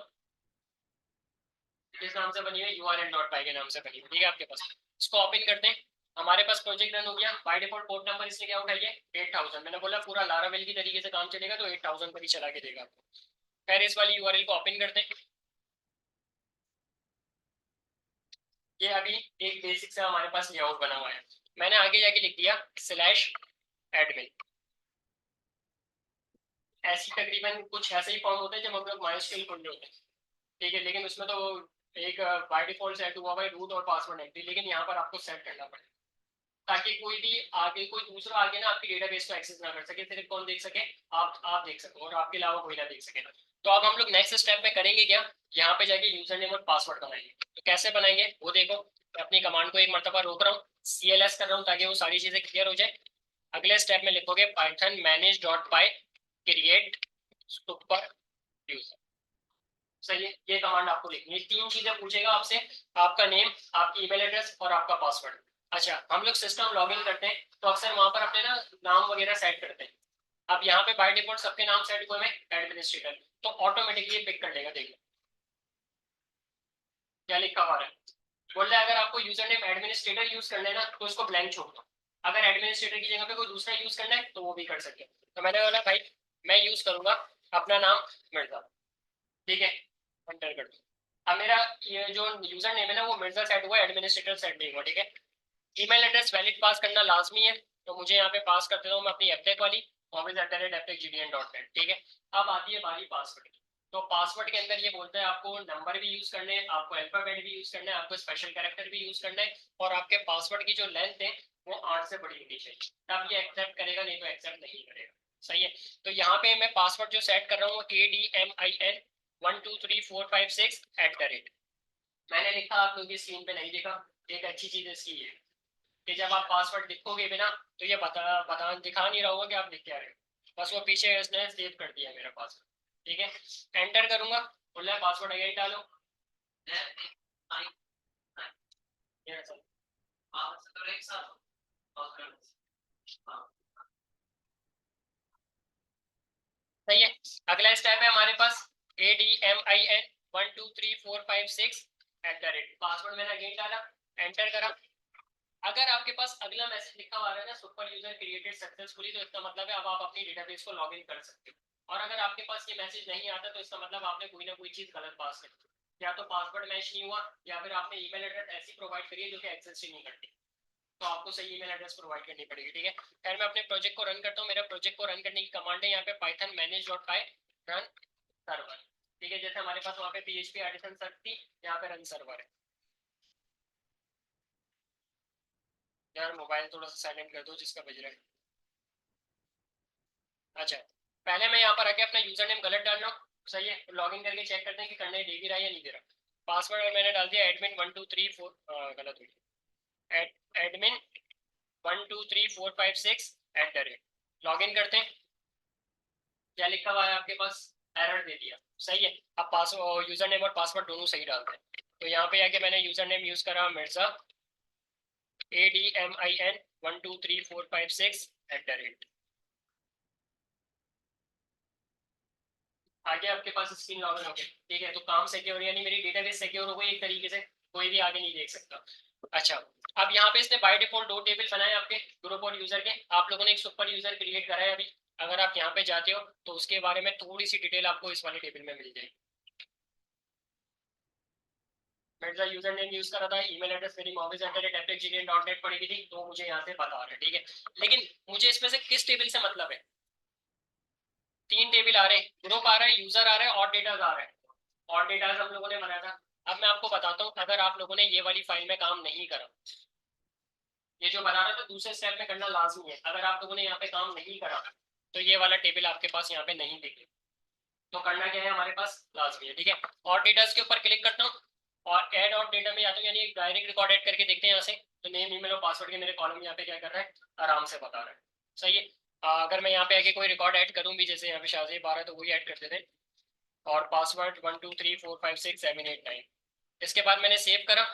Speaker 1: किस नाम से बनी हुई है, url.py के नाम से बनी हुई। ठीक है, आपके पास इसको ओपन करते हैं, हमारे पास प्रोजेक्ट रन हो गया, बाय डिफॉल्ट पोर्ट नंबर इसने क्या उठाई है, 8000, मैंने बोला पूरा लारावेल की तरीके से काम चलेगा तो 8000 पर ही चला के देगा आपको। फिर इस वाली यूआरएल को ओपन करते हैं, ये अभी एक बेसिक से हमारे पास लेआउट बना हुआ है, मैंने आगे जाके लिख दिया स्लैश एडमिन। ऐसी तकरीबन कुछ ऐसे ही फॉर्म होते हैं जब हम लोग माइस्क्यूएल खोल रहे होते हैं। ठीक है, लेकिन उसमें तो एक बाय डिफॉल्ट सेट हुआ है रूट और पासवर्ड एंट्री, लेकिन यहाँ पर आपको सेट करना पड़ेगा ताकि कोई भी आगे, कोई दूसरा आगे ना आपकी डेटाबेस को एक्सेस ना कर सके, सिर्फ कौन देख सके, आप देख सको, और आपके अलावा कोई ना देख सके। तो अब हम लोग नेक्स्ट स्टेप में करेंगे क्या, यहाँ पे जाके यूजर नेम और पासवर्ड बनाएंगे, तो कैसे बनाएंगे वो देखो, मैं अपनी कमांड को एक मरतबा रोक रहा हूँ, CLS कर रहा हूँ ताकि वो सारी चीजें क्लियर हो जाए। अगले स्टेप में लिखोगे पाइथन मैनेज डॉट पाई क्रिएट सुपर यूजर। सही है, ये कमांड आपको लिखनी है, तीन चीजें पूछेगा आपसे, आपका नेम, आपकी ईमेल एड्रेस और आपका पासवर्ड। अच्छा, हम लोग सिस्टम लॉगिन करते हैं तो अक्सर वहां पर अपने ना नाम वगैरह सेट करते हैं, अब यहाँ पे बाय डिफॉल्ट सबके नाम सेट हुए हैं एडमिनिस्ट्रेटर, तो ऑटोमेटिकली पिक कर लेगा, देखो क्या लिखा हुआ है, बोल रहा है अगर आपको यूजर नेम एडमिनिस्ट्रेटर यूज करना है ना तो उसको ब्लैंक छोड़ दो, अगर एडमिनिस्ट्रेटर की जगह पे कोई दूसरा यूज करना है तो वो भी कर सकते हैं। तो मैंने बोला भाई मैं यूज करूंगा अपना नाम मिर्जा, ठीक है, एंटर कर दो। अब मेरा ये जो यूजर नेम है ना वो मिर्जा सेट हुआ, एडमिनिस्ट्रेटर सेट नहीं हुआ, ठीक है। ईमेल एड्रेस वैलिड पास करना लाजमी है, तो मुझे यहाँ पे पास कर देता हूँ मैं अपनी एपटेक वाली hobbies@aptechgdn.net, ठीक है। अब आती है बारी पासवर्ड की। तो पासवर्ड के अंदर ये बोलता है आपको नंबर भी यूज करने हैं, आपको अल्फाबेट भी यूज करना है, आपको स्पेशल कैरेक्टर भी यूज करना है, और आपके पासवर्ड की जो लेंथ है वो 8 से बड़ी होनी चाहिए, तब ये एक्सेप्ट करेगा, नहीं तो एक्सेप्ट नहीं करेगा। सही है। तो यहाँ पे मैं पासवर्ड जो सेट कर रहा हूँ KDMIN 12345 6 @ मैंने लिखा, आप लोग स्क्रीन पे नहीं देखा। एक अच्छी चीज इसकी है कि जब आप पासवर्ड लिखोगे बिना तो ये बता दिखा नहीं रहा होगा कि आप लिख क्या रहे हो, बस वो पीछे उसने सेव कर दिया मेरा पासवर्ड, ठीक है। एंटर करूंगा, बोल रहा है पासवर्ड अगेन डालो। सही है। अगला स्टेप है हमारे पास KDMIN 12345 6 पासवर्ड मैंने अगेन डाला, एंटर करा। अगर आपके पास अगला मैसेज लिखा हुआ है ना सुपर यूजर क्रिएटेड सक्सेसफुली, तो इसका मतलब है अब आप अपनी डेटाबेस को लॉगिन कर सकते हो। और अगर आपके पास ये मैसेज नहीं आता तो इसका मतलब आपने कोई ना कोई चीज गलत पास कर दी, या तो पासवर्ड मैच नहीं हुआ, या फिर आपने ईमेल एड्रेस ऐसी प्रोवाइड करी है जो कि एक्सेस ही नहीं करती, तो आपको सही ईमेल एड्रेस प्रोवाइड करनी पड़ेगी, ठीक है। खैर मैं अपने प्रोजेक्ट को रन करता हूँ। मेरा प्रोजेक्ट को रन करने की कमांड है यहाँ पे python manage.py रन सर्वर, ठीक है। जैसे हमारे पास वहाँ पे PHP आर्टिसन सर्च थी, यहाँ पे रन सर्वर है। यार मोबाइल थोड़ा सा साइलेंट कर दो जिसका बज रहा है। अच्छा, पहले मैं यहाँ पर आके अपना यूजर नेम गलत डाल रहा हूँ, सही है। लॉगिन करके चेक करते हैं कि करने दे भी रहा है या नहीं दे रहा। पासवर्ड मैंने डाल दिया admin 12345 गलत हुई, admin 12345 6 लॉगिन करते हैं। क्या लिखा हुआ है आपके पास, एरर दे दिया, सही है। अब पासवर्ड यूजर नेम और पासवर्ड दोनों सही डालते हैं। तो यहाँ पे आके मैंने यूजर नेम यूज करा मिर्जा ADMIN 12345 6 आगे आपके पास स्क्रीन लॉगिन हो गया, ठीक है। तो काम सिक्योर यानी मेरी डेटाबेस सिक्योर हो गई एक तरीके से, कोई भी आगे नहीं देख सकता। अच्छा, अब यहाँ पे इसने बाय डिफॉल्ट दो टेबल बनाए आपके ग्रुप और यूजर के। आप लोगों ने एक सुपर यूजर क्रिएट करा है अभी, अगर आप यहाँ पे जाते हो तो उसके बारे में थोड़ी सी डिटेल आपको इस वाले टेबल में मिल जाएगी। मैं यूजर नेम यूज कर रहा था, ईमेल एड्रेस मेरी hobbies@aptechgdn.net पड़ी थी, तो मुझे यहाँ से बता रहा है, ठीक है। लेकिन मुझे इसमें से किस टेबल से मतलब है, तीन टेबल आ रहे हैं, ग्रुप आ रहा है, यूजर आ रहा है और डेटाज आ रहा है। और डेटाज हम लोगों ने बनाया था। अब मैं आपको बताता हूँ, अगर आप लोगों ने ये वाली फाइल में काम नहीं करा, ये जो बना रहा था दूसरे स्टेप में करना लाजमी है, अगर आप लोगों ने यहाँ पे काम नहीं करा तो ये वाला टेबल आपके पास यहाँ पे नहीं दिखे, तो करना क्या है हमारे पास लाजमी है, ठीक है। और डेटाज के ऊपर क्लिक करता हूँ और ऐड और डेटा में जाता हूँ, यानी डायरेक्ट रिकॉर्ड ऐड करके देखते हैं यहाँ से। तो नेम ईमेल और पासवर्ड के मेरे कॉलम यहाँ पे क्या कर रहा है, आराम से बता रहा है, सही है। अगर मैं यहाँ पे आके कोई रिकॉर्ड ऐड करूँ भी, जैसे यहाँ पे शाहजेब आ रहा है तो वही ऐड कर देते हैं, और पासवर्ड 123456789। इसके बाद मैंने सेव करा,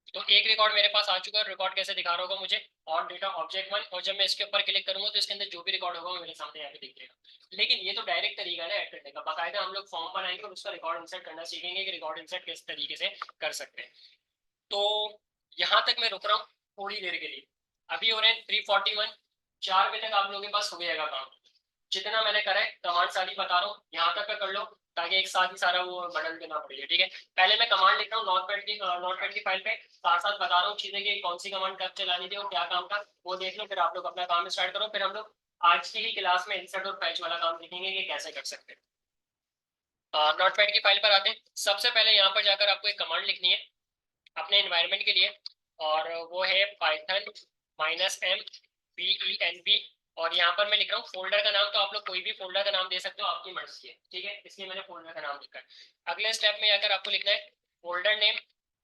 Speaker 1: तो एक रिकॉर्ड मेरे पास आ चुका है। रिकॉर्ड कैसे दिखा रहा होगा मुझे, ऑन डेटा ऑब्जेक्ट 1, और जब मैं इसके ऊपर क्लिक करूंगा तो इसके अंदर जो भी रिकॉर्ड होगा वो मेरे सामने यहाँ पे दिख जाएगा। लेकिन ये तो डायरेक्ट तरीका है ना ऐड करने का, बाकायदा हम लोग फॉर्म बनाएंगे और उसका रिकॉर्ड इंसर्ट करना सीखेंगे कि रिकॉर्ड इंसर्ट किस तरीके से कर सकते हैं। तो यहाँ तक मैं रुक रहा हूँ थोड़ी देर के लिए, अभी हो रहे हैं 3:41, 4 बजे तक आप लोगों के पास हो जाएगा काम। जितना मैंने करा है कमांड सारी बता रहा हूँ, यहाँ तक का कर लो ताकि एक साथ ही सारा वो बटन पे ना पड़े, ठीक है। पहले मैं कमांड लिख रहा हूँ नोटपैड की फाइल पे, साथ साथ बता रहा हूँ चीजें कि कौन सी कमांड कब चलानी थी और क्या काम था, वो देख लो, फिर आप लोग अपना काम स्टार्ट करो, फिर हम लोग आज की ही क्लास में इंसर्ट और पैच वाला काम देखेंगे कि कैसे कर सकते हैं। नोटपैड की फाइल पर आते हैं। सबसे पहले यहाँ पर जाकर आपको एक कमांड लिखनी है अपने एनवायरनमेंट के लिए, और वो है पाइथन -m और यहाँ पर मैं लिख रहा हूँ फोल्डर का नाम, तो आप लोग कोई भी फोल्डर का नाम दे सकते हो, आपकी मर्जी है, ठीक है। इसलिए मैंने फोल्डर का नाम लिखा है। अगले स्टेप में आकर आपको लिखना है फोल्डर नेम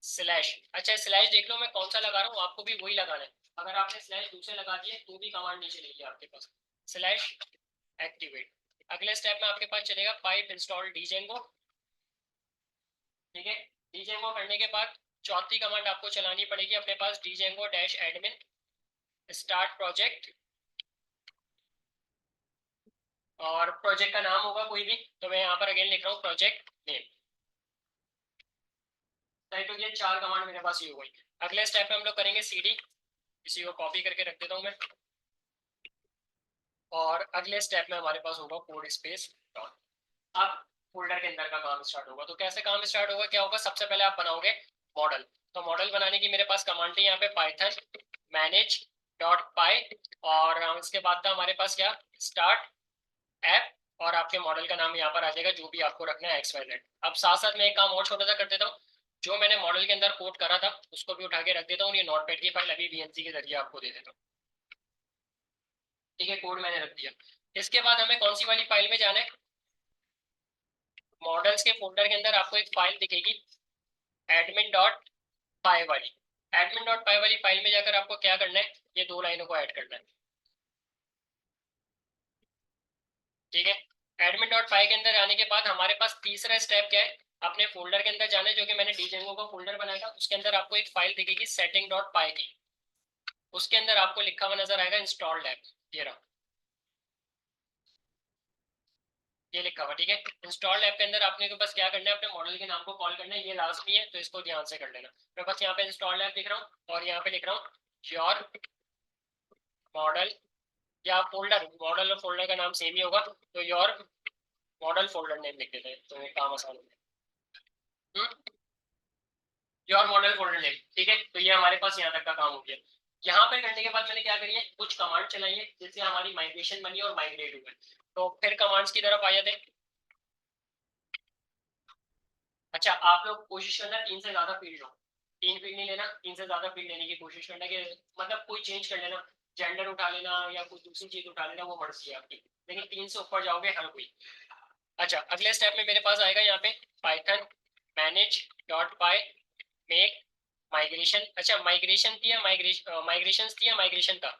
Speaker 1: स्लैश। अच्छा, स्लैश देख लो मैं कौन सा लगा रहा हूँ, आपको भी वही लगाना है। अगर आपने स्लैश दूसरे लगा दिए तो भी कमांड नहीं चलेगी आपके पास, स्लैश एक्टिवेट। अगले स्टेप में आपके पास चलेगा पाइप इंस्टॉल डीजेंगो, ठीक है। डीजेंगो करने के बाद चौथी कमांड आपको चलानी पड़ेगी अपने पास, डीजेंगो डैश एडमिन स्टार्ट प्रोजेक्ट, और प्रोजेक्ट का नाम होगा कोई भी, तो मैं यहाँ पर अगेन लिख रहा हूँ प्रोजेक्ट नेम। राइट हो गया, 4 कमांड मेरे पास ये हो गई। अगले स्टेप में हम लोग करेंगे cd, इसी को कॉपी करके रख देता हूँ मैं, और अगले स्टेप में हमारे पास होगा कोड स्पेस डॉट। अब फोल्डर के अंदर का काम स्टार्ट होगा। तो कैसे काम स्टार्ट होगा, क्या होगा, सबसे पहले आप बनाओगे मॉडल। तो मॉडल बनाने की मेरे पास कमांड है यहाँ पे पाइथन मैनेज डॉट पाई, और इसके बाद था हमारे पास क्या, स्टार्ट ऐप, और आपके मॉडल का नाम यहाँ पर आ जाएगा जो भी आपको रखना है XYZ। अब साथ साथ मैं एक काम और छोटा सा कर देता हूँ, जो मैंने मॉडल के अंदर कोड करा था उसको भी उठा के रख देता हूँ, ये नोटपैड की फाइल अभी VNC के जरिए आपको दे देता हूँ। ठीक है, कोड मैंने रख दिया। इसके बाद हमें कौन सी वाली फाइल में जाना है, मॉडल्स के फोल्डर के अंदर आपको एक फाइल दिखेगी एडमिन डॉट पाई वाली। एडमिन डॉट पाई वाली फाइल में जाकर आपको क्या करना है, ये 2 लाइनों को ऐड करना है। ठीक है, एडमिन डॉट पाई के अंदर आने के बाद हमारे पास तीसरा स्टेप क्या है, अपने फोल्डर के अंदर जाना है, जो कि मैंने डीजेंगो का फोल्डर बनाया था, उसके अंदर आपको एक फाइल दिखेगी सेटिंग डॉट पाई की, उसके अंदर आपको लिखा हुआ नजर आएगा इंस्टॉल्ड ऐप, ये रहा, ये लिखा हुआ। ठीक है, इंस्टॉल्ड ऐप के अंदर आपने तो बस क्या करना है, अपने मॉडल के नाम को कॉल करना है, ये लाजमी है तो इसको ध्यान से कर लेना। मैं बस यहाँ पे इंस्टॉल्ड ऐप लिख रहा हूँ और यहाँ पे लिख रहा हूँ योर मॉडल, या फोल्डर, मॉडल और फोल्डर का नाम सेम ही होगा, तो योर मॉडल फोल्डर नेम लिख देते हैं तो काम आसान हो गया। योर मॉडल फोल्डर नेम, ठीक है, तो ये हमारे पास यहाँ तक का काम हो गया। यहाँ पे करने के बाद मैंने क्या करी है, कुछ कमांड चलाई है जिससे हमारी माइग्रेशन बनी और माइग्रेट हुए। तो फिर कमांड्स की तरफ आ जाते हैं। अच्छा, आप लोग कोशिश करना 3 से ज्यादा फील्ड लो, 3 फील्ड नहीं लेना, 3 से ज्यादा फील्ड लेने की कोशिश करना, कि मतलब कोई चेंज कर लेना, जेंडर उठा लेना या कोई दूसरी चीज उठा लेना, वो मर्जी है आपकी, लेकिन 3 से ऊपर जाओगे हर कोई। अच्छा, अगले स्टेप में मेरे पास आएगा यहाँ पे पाइथन मैनेज डॉट पाई मेक माइग्रेशन। अच्छा, माइग्रेशन थी या माइग्रेशन थी या माइग्रेशन का,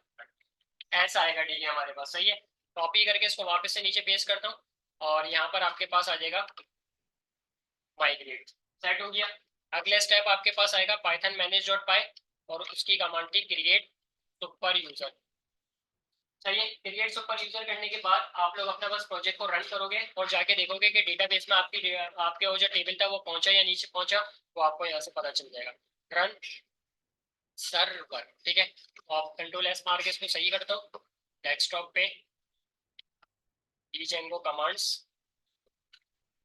Speaker 1: ऐसा आएगा। ठीक है, हमारे पास सही है। कॉपी करके इसको वापस से नीचे पेस्ट करता हूँ और यहाँ पर आपके पास आ जाएगा माइग्रेट, सेट हो गया। अगले स्टेप आपके पास आएगा पाइथन मैनेज डॉट पाई, और उसकी कमांड थी क्रिएट सुपर यूजर। सही है, क्रिएट सुपर यूजर करने के बाद आप लोग अपना बस प्रोजेक्ट को रन करोगे और जाके देखोगे कि डेटाबेस में आपके वो जो टेबल था वो पहुंचा या नीचे पहुंचा, वो आपको यहाँ से पता चल जाएगा। रन सर्वर, ठीक है, और कंट्रोल एस मार के इसको सही करता हूँ। डेस्कटॉप पे डीजेंगो कमांड्स,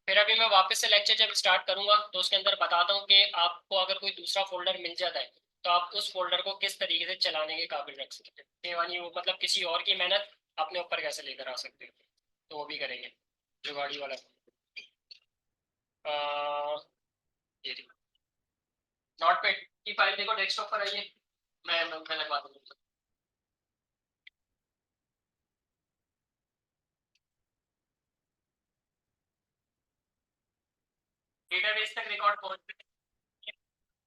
Speaker 1: फिर अभी मैं वापस से लेक्चर जब स्टार्ट करूंगा तो उसके अंदर बताता हूँ कि आपको अगर कोई दूसरा फोल्डर मिल जाता है तो आप उस फोल्डर को किस तरीके से चलाने के काबिल रख सकते हैं, यानी वो मतलब किसी और की मेहनत अपने ऊपर कैसे लेकर आ सकते हैं, तो वो भी करेंगे जुगाड़ी वाला। ये नोटपैड की फाइल देखो, डेस्कटॉप पर आइए, मैं लगवा दूंगा। डेटाबेस तक रिकॉर्ड पहुंच,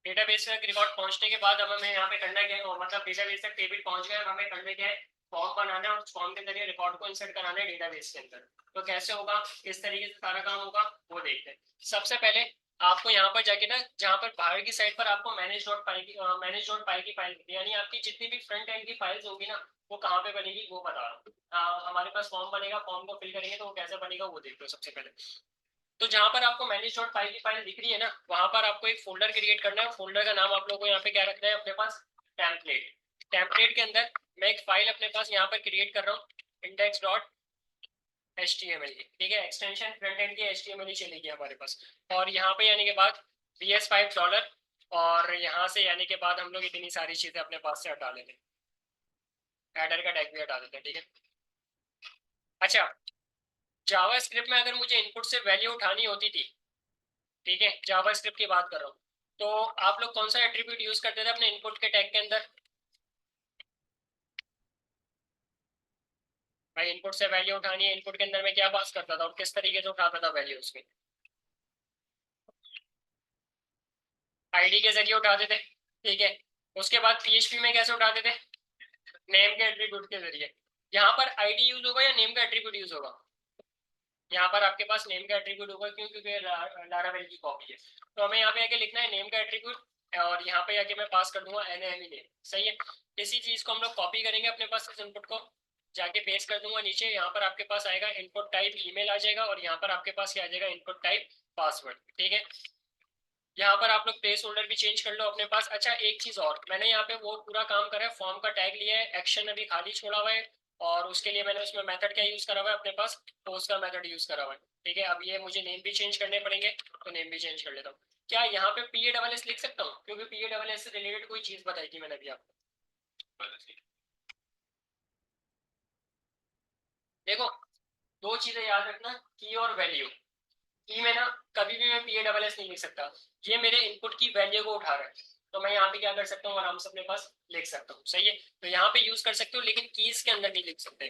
Speaker 1: डेटाबेस तक रिकॉर्ड पहुंचने के बाद अब हमें यहाँ पे करना क्या है, मतलब डेटाबेस तक टेबल पहुंच गए, अब हमें करना क्या है, फॉर्म बनाना है और फॉर्म के जरिए रिकॉर्ड को इंसर्ट कराना है डेटाबेस के अंदर। तो कैसे होगा, किस तरीके से सारा काम होगा, वो देखते हैं। सबसे पहले आपको यहाँ पर जाके ना, जहाँ पर बाहर की साइड पर आपको मैनेज डॉट पाई की फाइल, यानी आपकी जितनी भी फ्रंट एंड की फाइल्स होगी ना, वो कहाँ पे बनेगी वो बता रहा हूँ। हमारे पास फॉर्म बनेगा, फॉर्म को फिल करेंगे तो वो कैसे बनेगा वो देखते हो सबसे पहले। तो जहां पर आपको मैनेज डॉट फाइल की फाइल दिख रही है ना, वहां पर आपको एक फोल्डर क्रिएट करना है। फोल्डर का नाम आप लोगों को यहाँ पे क्या रखना है अपने पास, टेम्पलेट। टेम्पलेट के अंदर मैं एक फाइल अपने पास यहाँ पर क्रिएट कर रहा हूँ इंडेक्स डॉट HTML की, ठीक है, एक्सटेंशन फ्रंट एंड की HTML ही चलेगी हमारे पास। और यहाँ पे आने के बाद $5, और यहाँ से आने के बाद हम लोग इतनी सारी चीजें अपने पास से हटा लेते हैं, हेडर का टैग भी हटा देते हैं, ठीक है। अच्छा, जावा स्क्रिप्ट में अगर मुझे इनपुट से वैल्यू उठानी होती थी, ठीक है, जावा स्क्रिप्ट की बात कर रहा हूँ, तो आप लोग कौन सा एट्रीब्यूट यूज करते थे अपने इनपुट के टैग के अंदर, भाई इनपुट से वैल्यू उठानी है, इनपुट के अंदर मैं क्या पास करता था और किस तरीके से उठाता था वैल्यू उसमें, आईडी के जरिए उठाते थे, ठीक है। उसके बाद PHP में कैसे उठाते थे, नेम के एट्रीब्यूट के जरिए। यहाँ पर आईडी यूज होगा या नेम का एट्रीब्यूट यूज होगा, यहाँ पर आपके पास नेम का एट्रीब्यूट होगा, क्यों, क्योंकि लारावेल की कॉपी है। तो हमें यहाँ पे आके लिखना है नेम का एट्रीब्यूट, और यहाँ पे आके मैं पास कर दूंगा NAME नेम, सही है। इसी चीज को हम लोग कॉपी करेंगे अपने पास इस इनपुट को, जाके पेस्ट कर दूंगा नीचे। यहाँ पर आपके पास आएगा इनपुट टाइप ईमेल आ जाएगा, और यहाँ पर आपके पास क्या आ जाएगा, इनपुट टाइप पासवर्ड, ठीक है। यहाँ पर आप लोग प्लेस होल्डर भी चेंज कर लो अपने पास। अच्छा एक चीज और, मैंने यहाँ पे वो पूरा काम करा है, फॉर्म का टैग लिया है, एक्शन अभी खाली छोड़ा हुआ है, और उसके लिए मैंने उसमें मेथड क्या यूज करा हुआ है अपने पास, पोस्ट का मेथड यूज करा हुआ है। ठीक है, अब ये मुझे नेम भी चेंज करने पड़ेंगे, तो नेम भी चेंज कर लेता हूँ। क्या यहाँ पे पी ए डबल एस लिख सकता हूँ, क्योंकि पी ए डबल एस से रिलेटेड कोई चीज बताई थी मैंने अभी आपको। देखो दो चीजें याद रखना, की और वैल्यू। की में ना कभी भी मैं पी ए डबल एस नहीं लिख सकता, ये मेरे इनपुट की वैल्यू को उठा रहा है, तो मैं यहाँ पे क्या कर सकता हूँ, आराम से अपने पास लिख सकता हूँ। सही है, तो यहाँ पे यूज कर सकते हो, लेकिन कीज के अंदर नहीं लिख सकते।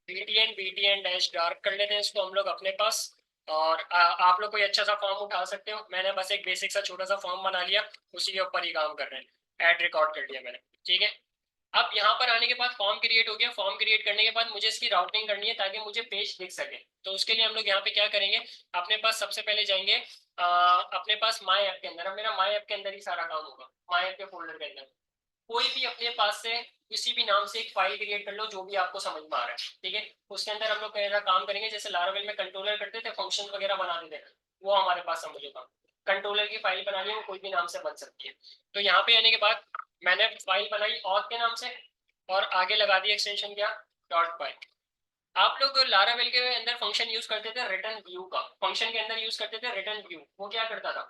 Speaker 1: बीटीएन डैश डार्क कर लेते हैं इसको हम लोग अपने पास। और आप लोग कोई अच्छा सा फॉर्म उठा सकते हो, मैंने बस एक बेसिक सा छोटा सा फॉर्म बना लिया, उसी के ऊपर ही काम कर रहे हैं, ऐड रिकॉर्ड कर लिया मैंने। ठीक है, अब यहाँ पर आने के बाद फॉर्म क्रिएट हो गया, फॉर्म क्रिएट करने के बाद मुझे इसकी राउटिंग करनी है ताकि मुझे पेज दिख सके। तो उसके लिए हम लोग यहाँ पे क्या करेंगे, अपने पास सबसे पहले जाएंगे अपने पास माई ऐप के अंदर। अब मेरा माई ऐप के अंदर ही सारा काम होगा, माई ऐप के फोल्डर के अंदर कोई भी अपने पास से किसी भी नाम से एक फाइल क्रिएट कर लो जो भी आपको समझ में आ रहा है। ठीक है, उसके अंदर हम लोग कैसा काम करेंगे, जैसे लारावेल में कंट्रोलर करते थे, फंक्शन वगैरह बना देते, वो हमारे पास समझो काम। कंट्रोलर की फाइल बनानी है, वो कोई भी नाम से बन सकती है। तो यहाँ पे आने के बाद मैंने फाइल बनाई ऑथ के नाम से, और आगे लगा दी एक्सटेंशन क्या, डॉट पाई। आप लोग लारावेल के अंदर फंक्शन यूज करते थे रिटर्न व्यू का, फंक्शन के अंदर यूज करते थे रिटर्न व्यू, वो क्या करता था,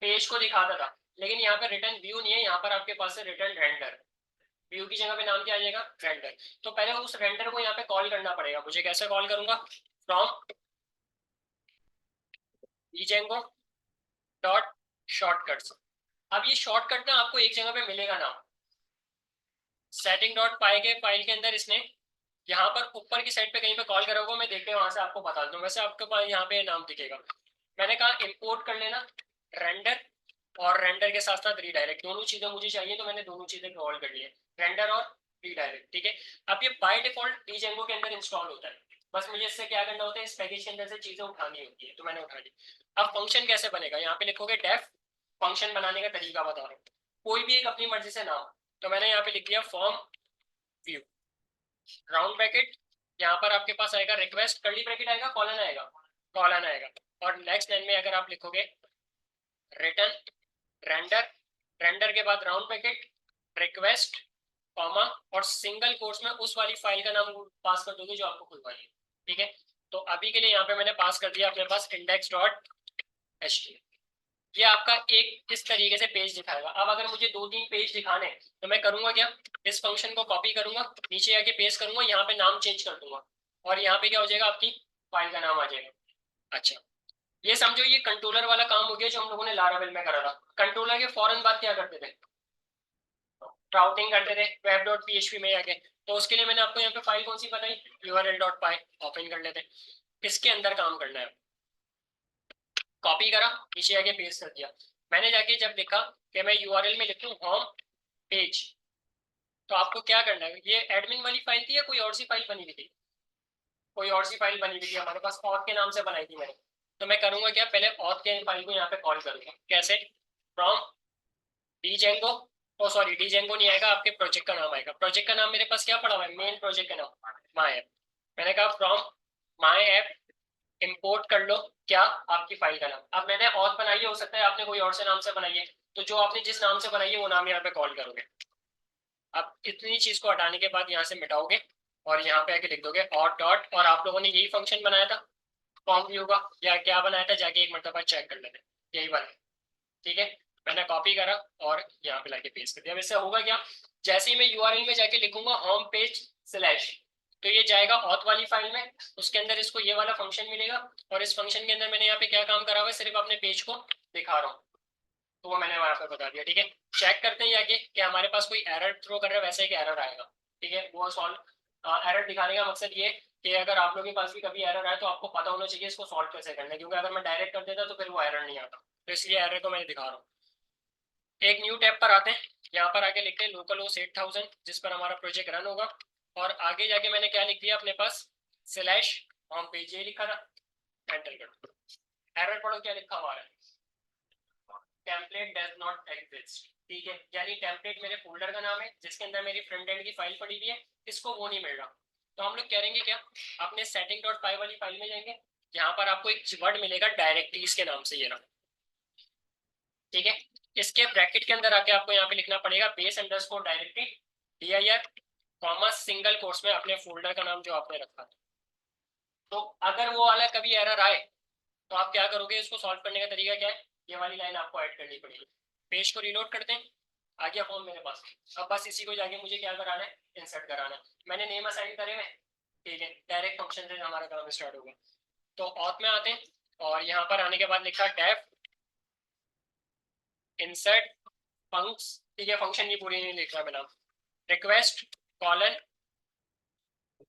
Speaker 1: पेज को दिखाता था। लेकिन यहाँ पे रिटर्न व्यू नहीं है, यहाँ पर आपके पास है रिटर्न रेंडर। व्यू की जगह पे नाम क्या आ जाएगा, रेंडर। तो पहले उस रेंडर को यहाँ पे कॉल करना पड़ेगा मुझे, कैसे कॉल करूंगा, फ्रॉम django डॉट शॉर्टकट्स। अब ये शॉर्टकट ना आपको एक जगह पे मिलेगा ना, सेटिंग डॉट पाई के फाइल के अंदर इसने यहाँ पर ऊपर की साइड पे कहीं पे कॉल करा होगा, मैं देख के वहां से आपको बता दूं, वैसे आपके पास यहाँ पे नाम दिखेगा। मैंने कहा इंपोर्ट कर लेना रेंडर, और रेंडर के साथ साथ रीडायरेक्ट, दोनों चीजें मुझे चाहिए, तो मैंने दोनों चीजें कॉल कर ली है, रेंडर और रीडायरेक्ट। ठीक है, अब ये बाय डिफॉल्ट डीजेंगो के अंदर इंस्टॉल होता है, बस मुझे इससे क्या करना होता है, इस पैकेज के अंदर से चीजें उठानी होती है, तो मैंने उठा ली। अब फंक्शन कैसे बनेगा, यहाँ पे लिखोगे डेफ, फंक्शन बनाने का तरीका बता रहा हूँ, कोई भी एक अपनी मर्जी से नाम। तो मैंने यहाँ पे लिख दिया फॉर्म व्यू, राउंड ब्रैकेट, यहाँ पर आपके पास आएगा रिक्वेस्ट, कर्ली ब्रैकेट आएगा, कॉलन आएगा, कॉलन आएगा, और नेक्स्ट लाइन में अगर आप लिखोगे रिटर्न रेंडर, रेंडर के बाद राउंड ब्रैकेट रिक्वेस्ट कॉमा, और सिंगल कोट्स में उस वाली फाइल का नाम पास कर दोगे जो आपको खुलवानी है। ठीक है, तो अभी के लिए यहाँ पे मैंने पास कर दिया अपने पास इंडेक्स डॉट एच टी। ये आपका एक इस तरीके से पेज दिखाएगा। अब अगर मुझे दो तीन पेज दिखाने हैं तो मैं करूंगा क्या, इस फंक्शन को कॉपी करूंगा, नीचे आके पेस्ट करूंगा, यहाँ पे नाम चेंज कर दूंगा, और यहाँ पे क्या हो जाएगा, आपकी फाइल का नाम आ जाएगा। अच्छा, ये समझो ये कंट्रोलर वाला काम हो गया जो हम लोगों ने लारावेल में करा था। कंट्रोलर के फौरन बाद क्या करते थे, राउटिंग करते थे वेब डॉट पीएचपी में आके। तो उसके लिए मैंने आपको यहाँ पे फाइल कौन सी बताई, यूआरएल डॉट पाई, ओपन कर लेते। इसके अंदर काम करना है, कॉपी करा, नीचे आके पेस्ट कर दिया। मैंने जाके जब देखा कि मैं यूआरएल में लिखूं होम पेज, तो आपको क्या करना है, ये एडमिन वाली फाइल थी या कोई और सी फाइल बनी हुई थी, कोई और सी फाइल बनी हुई थी हमारे पास, ऑथ के नाम से बनाई थी मैंने। तो मैं करूंगा क्या, पहले ऑथ के फाइल को यहाँ पे कॉल करूंगा, कैसे, फ्रॉम डीजेंगो, ओ सॉरी डीजेंगो नहीं आएगा, आपके प्रोजेक्ट का नाम आएगा, प्रोजेक्ट का नाम मेरे पास क्या पड़ा हुआ है, मेन प्रोजेक्ट का नाम माई ऐप। मैंने कहा फ्रॉम माई ऐप इंपोर्ट कर लो क्या, आपकी फाइल का नाम। अब मैंने ऑथ बनाई है, हो सकता है आपने कोई और से नाम से बनाई है, तो जो आपने जिस नाम से बनाई है वो नाम यहाँ पे कॉल करोगे। अब इतनी चीज को हटाने के बाद यहाँ से मिटाओगे, और यहाँ पे आके लिख दोगे और डॉट, और आप लोगों ने यही फंक्शन बनाया था फॉर्म व्यू का, या क्या बनाया था, जाके एक मरतबा चेक कर लेते, यही बनाया। ठीक है, मैंने कॉपी करा और यहाँ पे लाके पेस्ट कर दिया। वैसे होगा क्या, जैसे ही मैं यूआरएल में जाके लिखूंगा होम पेज स्लैश, तो ये जाएगा ऑथ वाली फाइल में, उसके अंदर इसको ये वाला फंक्शन मिलेगा, और इस फंक्शन के अंदर मैंने यहाँ पे क्या काम करा हुआ है, सिर्फ अपने पेज को दिखा रहा हूँ, तो वो मैंने वहां पे बता दिया। ठीक है, चेक करते हैं आगे कि हमारे पास कोई एरर थ्रो कर रहा है, वैसे एक एरर आएगा। ठीक है, वो सॉल्व, एरर दिखाने का मकसद ये कि अगर आप लोगों के पास भी कभी एरर आए तो आपको पता होना चाहिए इसको सॉल्व कैसे करना है, क्योंकि अगर मैं डायरेक्ट कर देता तो फिर वो एरर नहीं आता, तो इसलिए एरर को मैं दिखा रहा हूँ। एक न्यू टैब पर आते हैं, यहाँ पर आके लिखते हैं लोकल होस्ट 8000 जिस पर हमारा प्रोजेक्ट रन होगा, और आगे जाके मैंने क्या लिख दिया अपने पास, स्लैश होम पेज, ये लिखा था, एंटर कर दो। एरर पढ़ो क्या लिखा हुआ है, टेम्पलेट डज नॉट एग्जिस्ट। ठीक है, यानी टेम्पलेट मेरे फोल्डर का नाम है जिसके अंदर मेरी फ्रंट एंड की फाइल पड़ी हुई है, इसको वो नहीं मिल रहा। तो हम लोग करेंगे क्या, अपने सेटिंग डॉट पाई वाली फाइल में जाएंगे, यहाँ पर आपको एक वर्ड मिलेगा डायरेक्टरीज के नाम से, ये रहा ठीक है। इसके ब्रैकेट के अंदर आके आपको यहाँ पे लिखना पड़ेगा base underscore directory dir comma single course में अपने फोल्डर का नाम जो आपने रखा था। तो अगर वो वाला कभी एरर आए तो आप क्या करोगे, इसको सॉल्व करने का तरीका क्या है, ये वाली लाइन आपको ऐड करनी पड़ेगी। पेज को रिलोड करते हैं, आ गया फॉर्म मेरे पास। अब बस इसी को जाके मुझे क्या कराना है, इंसर्ट कराना है। मैंने नेम असाइन करे हुए, ठीक है, डायरेक्ट फंक्शन से हमारा काम स्टार्ट होगा। तो ऑथ में आते हैं और यहाँ पर आने के बाद लिखा डेफ इंसर्ट फंक्स, ठीक है, फंक्शन की पूरी नहीं लिख रहा मैं नाम, रिक्वेस्ट कॉलन।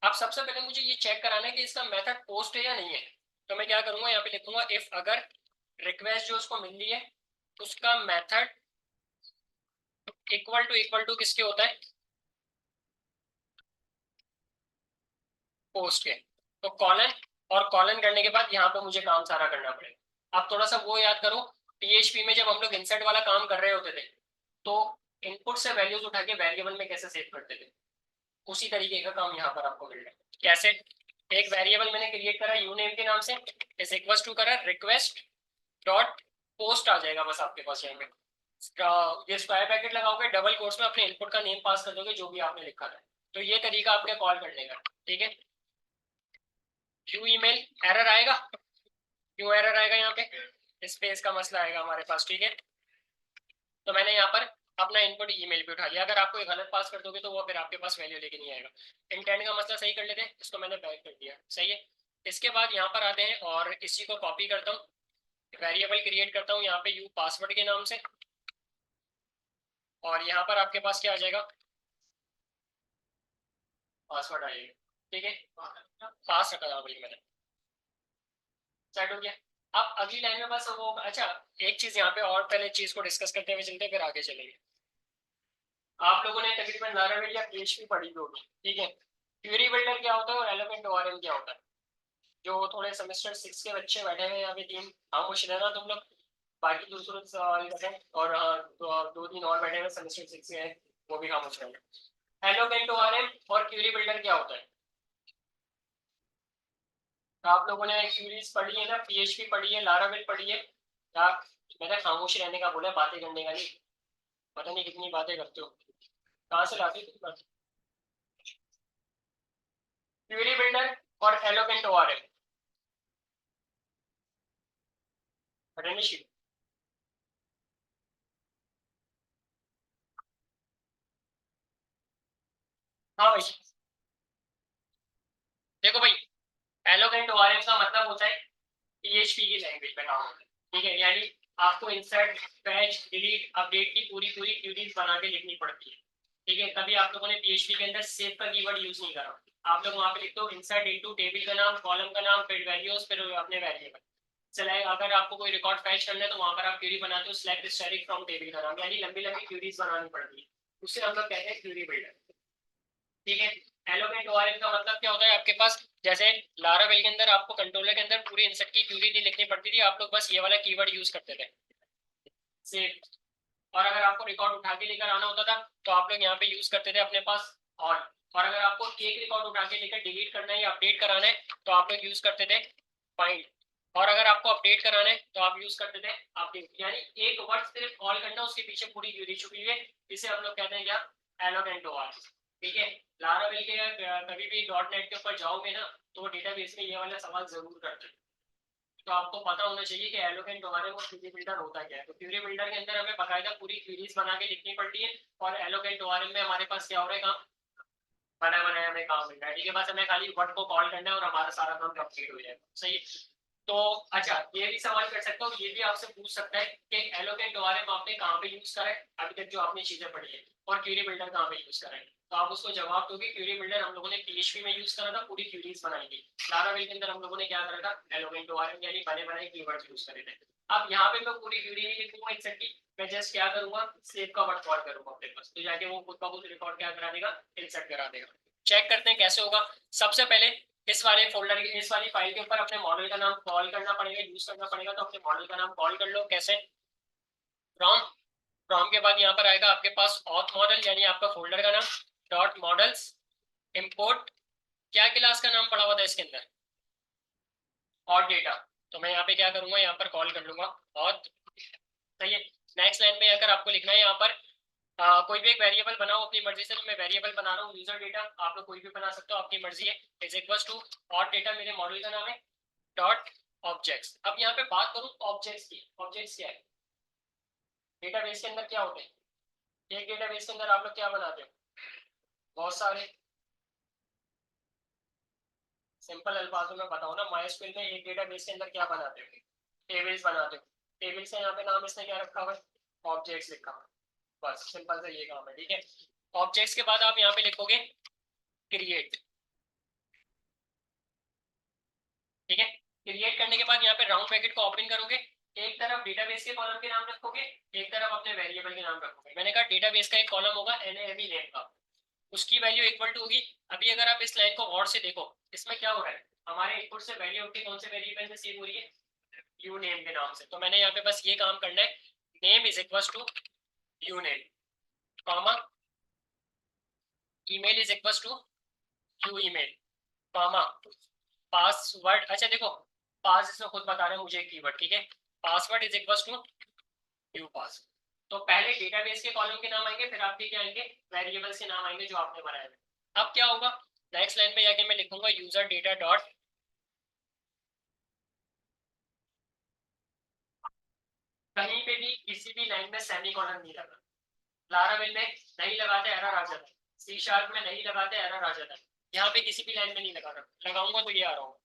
Speaker 1: अब सबसे पहले मुझे ये चेक कराना है कि इसका मेथड पोस्ट है या नहीं है। तो मैं क्या करूंगा, यहाँ पे लिखूंगा इफ अगर रिक्वेस्ट जो उसको मिल रही है उसका मेथड इक्वल टू किसके होता है, पोस्ट के। तो कॉलन, और कॉलन करने के बाद यहाँ पे मुझे काम सारा करना पड़ेगा। अब थोड़ा सा वो याद करो, पीएचपी में जब हम लोग इंसर्ट वाला काम कर रहे होते थे तो इनपुट से वैल्यूज उठा के वेरिएबल में कैसे सेव करते थे, उसी तरीके का काम यहाँ पर आपको मिल रहा है। कैसे, एक वेरिएबल मैंने क्रिएट करा यू नेम के नाम से, इज इक्वल टू करा रिक्वेस्ट डॉट पोस्ट आ जाएगा बस आपके पास। यहाँ पे ये स्क्वायर ब्रैकेट लगाओगे, डबल कोर्स में अपने इनपुट का नेम पास कर दोगे जो भी आपने लिखा था। तो ये तरीका आपने कॉल करने का, ठीक है। क्यू ईमेल एरर आएगा, क्यों एरर आएगा, यहाँ पे स्पेस का मसला आएगा हमारे पास, ठीक है। तो मैंने यहाँ पर अपना इनपुट ईमेल पे उठा लिया, अगर आपको गलत पास कर दोगे तो वो फिर आपके पास वैल्यू लेके नहीं आएगा। इंटेंट का मसला सही कर लेते हैं, इसको मैंने बैक कर दिया, सही है। इसके बाद यहाँ पर आते हैं और इसी को कॉपी करता हूँ, वेरिएबल क्रिएट करता हूँ यहाँ पे यू पासवर्ड के नाम से, और यहाँ पर आपके पास क्या आ जाएगा, पासवर्ड आएगा, ठीक है। पास रखा था भाई मैंने, सेट हो गया। अब अगली लाइन में बस वो, अच्छा एक चीज यहाँ पे और, पहले चीज को डिस्कस करते हुए चलते फिर आगे चलेंगे। आप लोगों ने तकरीबन लारावेल या पीएचपी पढ़ी होगी, ठीक है। क्वेरी बिल्डर क्या होता है और एलिमेंट ओआरएम क्या होता है। जो थोड़े सेमेस्टर 6 के बच्चे बैठे हैं यहाँ पे, तीन खामोश रहना तुम लोग, बाकी दूसरों से सवाल करें, और दो तीन और बैठे हैं सेमेस्टर 6 के, वो भी खामोश रहना। एलिमेंट ओआरएम और क्वेरी बिल्डर क्या होता है। तो आप लोगों ने क्वेरीज पढ़ी है ना, पीएचपी पढ़ी है, लारावेल पढ़ी है क्या। मैंने खामोश रहने का बोला, बातें करने का नहीं। पता नहीं कितनी बातें करते हो, कहाँ से लाते हो। क्वेरी बिल्डर और एलोकेंट ओआरएम, शीट। हाँ भाई, देखो भाई, एलोकेंट ओआरएम का मतलब होता है पीएचपी की लैंग्वेज में काम होता है, ठीक है। यानी आपको इंसर्ट फैच डिलीट अपडेट की पूरी पूरी क्वेरीज बना के लिखनी पड़ती है, ठीक है। कभी आप लोगों ने पीएचपी के अंदर सेव का कीवर्ड यूज नहीं करा। आप लोग वहां पे लिखते हो इंसर्ट इनटू टेबल का नाम, कॉलम का नाम, फिर वैल्यूज, फिर अपने वेरिएबल। चलाए अगर आपको कोई रिकॉर्ड फैच करना है तो वहां पर आप क्वेरी बनाते हो सिलेक्ट स्टैटिक फ्रॉम टेबल का नाम, यानी लंबी लंबी क्वेरीज बनानी पड़ती है, उसे हम लोग कहते हैं क्वेरी बिल्डर, ठीक है। एलोकेंट ओआरएम का मतलब क्या होता है, आपके पास जैसे लारावेल के अंदर आपको कंट्रोलर के अंदर पूरी इंसर्ट की क्वेरी नहीं लिखनी पड़ती थी, आप लोग बस ये वाला कीवर्ड यूज करते थे, सेव। और अगर आपको रिकॉर्ड उठा के लेकर आना होता था तो आप लोग यहाँ पे यूज करते थे अपने पास ऑन। और अगर आपको एक रिकॉर्ड उठा के लेकर डिलीट करना है या अपडेट कराना है तो आप लोग यूज करते थे फाइंड। और अगर आपको अपडेट कराना है तो आप यूज करते थे अपडेट, यानी एक वर्ड सिर्फ कॉल करना, उसके पीछे पूरी क्वेरी छुपी हुई है, इसे हम लोग कहते हैं क्या, एलोकेंट ओआरएम, ठीक है। लारावेल के कभी भी डॉट नेट के ऊपर जाओगे ना तो डेटाबेस में ये वाला सवाल जरूर करते हैं। तो आपको पता होना चाहिए कि एलोकेंट ओआरएम और क्वेरी बिल्डर होता क्या है। तो क्वेरी बिल्डर के अंदर हमें बाकायदा पूरी क्वेरीज बना के लिखनी पड़ती है, और एलोकेंट ओआरएम में हमारे पास क्या हो रहा है, काम बना बनाया हमें काम मिल रहा है, ठीक है। बस हमें खाली वर्ड को कॉल करना है और हमारा सारा काम कंप्लीट हो जाएगा, सही है। तो अच्छा, ये भी सवाल कर सकता हूँ, ये भी आपसे पूछ सकता है कि एलोकेंट ओआरएम आपने कहाँ पे यूज करा है अभी तक जो आपने चीजें पढ़ी है, और क्वेरी बिल्डर कहाँ पे यूज करा है। तो आप उसको जवाब दोगे क्वेरी बिल्डर हम लोगों ने पीएचपी में यूज करा था, पूरी क्वेरीज बनाई थी। लारावेल के अंदर हम लोगों ने क्या करा था, एलोकेंट ओआरएम यानी बने बनाए कीवर्ड्स यूज करे थे। अब यहाँ पे मैं पूरी क्वेरी नहीं लिखूंगा एक्जेक्टली, मैं जस्ट क्या करूंगा, सेव का वर्ड कॉल करूंगा अपने पास, तो जाके वो खुद का खुद रिकॉर्ड क्या करा देगा, इंसर्ट करा देगा। चेक करते हैं कैसे होगा। सबसे पहले इस वाले फोल्डर की, इस वाली फाइल के ऊपर अपने मॉडल का नाम कॉल करना पड़ेगा, यूज करना पड़ेगा। तो अपने मॉडल का नाम कॉल कर लो, कैसे, फ्रॉम। फ्रॉम के बाद यहाँ पर आएगा आपके पास ऑथ मॉडल, यानी आपका फोल्डर का नाम, डॉट मॉडल्स इंपोर्ट, क्या क्लास का नाम पड़ा हुआ था इसके अंदर, और डेटा। तो मैं यहाँ पे क्या करूंगा, यहाँ पर कॉल कर लूंगा ऑथ, सही है। नेक्स्ट लाइन में अगर आपको लिखना है यहाँ पर कोई भी एक वेरिएबल बनाओ अपनी मर्जी से, तो मैं वेरिएबल बना रहा हूँ यूजर डेटा, आप लोग कोई भी बना सकते हो, आपकी मर्जी है। इज इक्वल टू और डेटा मेरे मॉड्यूल का नाम है डॉट ऑब्जेक्ट्स। अब यहाँ पे बात करूँ ऑब्जेक्ट्स की, ऑब्जेक्ट्स क्या है डेटाबेस के अंदर क्या होते हैं। एक डेटाबेस के अंदर आप लोग क्या बनाते हो, बहुत सारे, सिंपल अल्फाजों में बताओ ना, माइस्क्वेल में एक डेटाबेस के अंदर क्या बनाते हो, टेबल्स बनाते हो। टेबल्स से यहाँ पे नाम इसने क्या रखा हुआ है, ऑब्जेक्ट्स लिखा हुआ है, बस सिंपल से ये काम है, ठीक है। ऑब्जेक्ट्स के बाद आप यहाँ पे लिखोगे क्रिएट, ठीक है। क्रिएट करने के बाद यहाँ पे राउंड ब्रैकेट को ओपन करोगे, एक तरफ डेटाबेस के कॉलम के नाम रखोगे, एक तरफ अपने वेरिएबल के नाम रखोगे। मैंने कहा डेटाबेस का एक कॉलम होगा एनएवी नेम का, उसकी वैल्यू इक्वल टू होगी। अभी अगर आप इस लाइन को गौर से देखो, इसमें क्या हो रहा है, हमारे इनपुट से वैल्यू उठती कौन से वेरिएबल में सेव हो रही है, यू नेम के नाम से। तो मैंने यहाँ पे बस ये काम करना है, name is equal to U name, comma email is equal to U email, comma password, अच्छा देखो पास इसमें खुद बता रहे हैं मुझे कीवर्ड, ठीक है। Password is equal to U pass. तो पहले डेटाबेस के कॉलम के नाम आएंगे, फिर आपके क्या आएंगे, वेरिएबल्स के नाम आएंगे जो आपने बनाए हैं। अब क्या होगा, नेक्स्ट लाइन पे जाके मैं लिखूंगा यूजर डेटा डॉट, कहीं पे भी किसी भी लाइन में सेमी कॉलन नहीं लगा, लारावेल में नहीं लगाते एरर आ जाता है, सी शार्प में नहीं लगाते एरर आ जाता है, यहाँ पे किसी भी लाइन में नहीं लगा रहा, लगाऊंगा तो ये आ रहा होगा,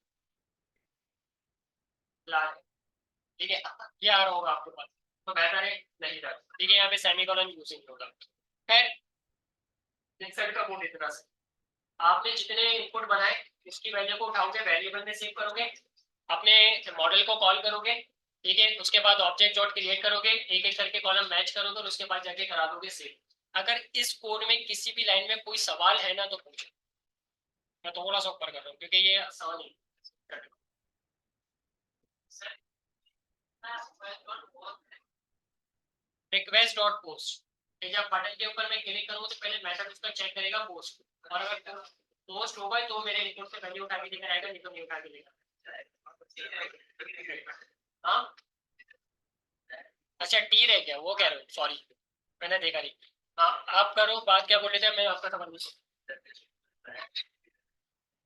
Speaker 1: ठीक है, ये आ रहा होगा आपके पास, तो बेहतर है नहीं था, ठीक है, यहाँ पे सेमी कॉलन यूज नहीं होगा। खैर नेक्स्ट साइड का कोड इतना से, आपने जितने इनपुट बनाए इसकी वैल्यू को उठाओगे वेरिएबल में सेव करोगे, अपने मॉडल को कॉल करोगे, ठीक है, उसके बाद ऑब्जेक्ट डॉट क्रिएट करोगे, एक एक करके कॉलम मैच करोगे और उसके बाद जाके करा दोगे सेव। अगर इस कोड में किसी भी लाइन में कोई सवाल है ना तो पूछो, मैं थोड़ा सा ऊपर कर रहा हूँ क्योंकि ये आसान है। रिक्वेस्ट डॉट पोस्ट, जब बटन के ऊपर मैं क्लिक करूँ तो पहले मेथड उसका चेक करेगा पोस्ट, और अगर पोस्ट होगा तो मेरे इनपुट से वैल्यू उठा के लेकर आएगा, नहीं तो नहीं उठा के लेगा। हाँ अच्छा टी रह गया, वो कह रहे हो, सॉरी मैंने देखा नहीं। हाँ आप करो बात, क्या बोल रहे थे, मैं आपका समझ नहीं।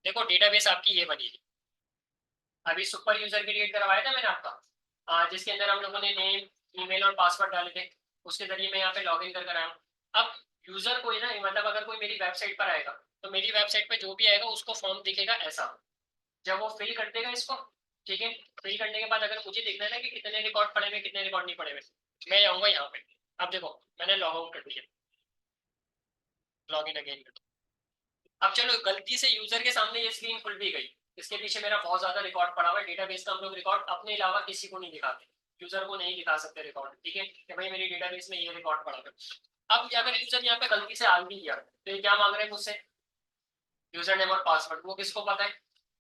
Speaker 1: देखो डेटाबेस आपकी ये बनी थी, अभी सुपर यूजर क्रिएट करवाया था मैंने आपका, जिसके अंदर हम लोगों ने नेम ईमेल और पासवर्ड डाले थे, उसके जरिए मैं यहाँ पे लॉग इन कर कर आया हूँ। अब यूजर कोई ना, मतलब अगर कोई मेरी वेबसाइट पर आएगा तो मेरी वेबसाइट पे जो भी आएगा उसको फॉर्म दिखेगा ऐसा, जब वो फिल कर देगा इसको, ठीक है, फिल करने के बाद अगर मुझे देखना है ना कि कितने रिकॉर्ड पड़े हुए कितने रिकॉर्ड नहीं पड़े हुए, मैं आऊंगा यहाँ पे। अब देखो मैंने लॉग आउट कर दिया, लॉग इन अगेन कर, अब चलो गलती से यूजर के सामने ये स्क्रीन खुल भी गई, इसके पीछे मेरा बहुत ज्यादा रिकॉर्ड पड़ा हुआ है, डेटाबेस का हम लोग रिकॉर्ड अपने अलावा किसी को नहीं दिखाते, यूजर को नहीं दिखा सकते रिकॉर्ड, ठीक है, कि भाई मेरी डेटाबेस में ये रिकॉर्ड पड़ा है। अब अगर यूजर यहाँ पे गलती से आ भी गया तो ये क्या मांग रहे हैं मुझसे, यूजर नेम और पासवर्ड, वो किसको पता है,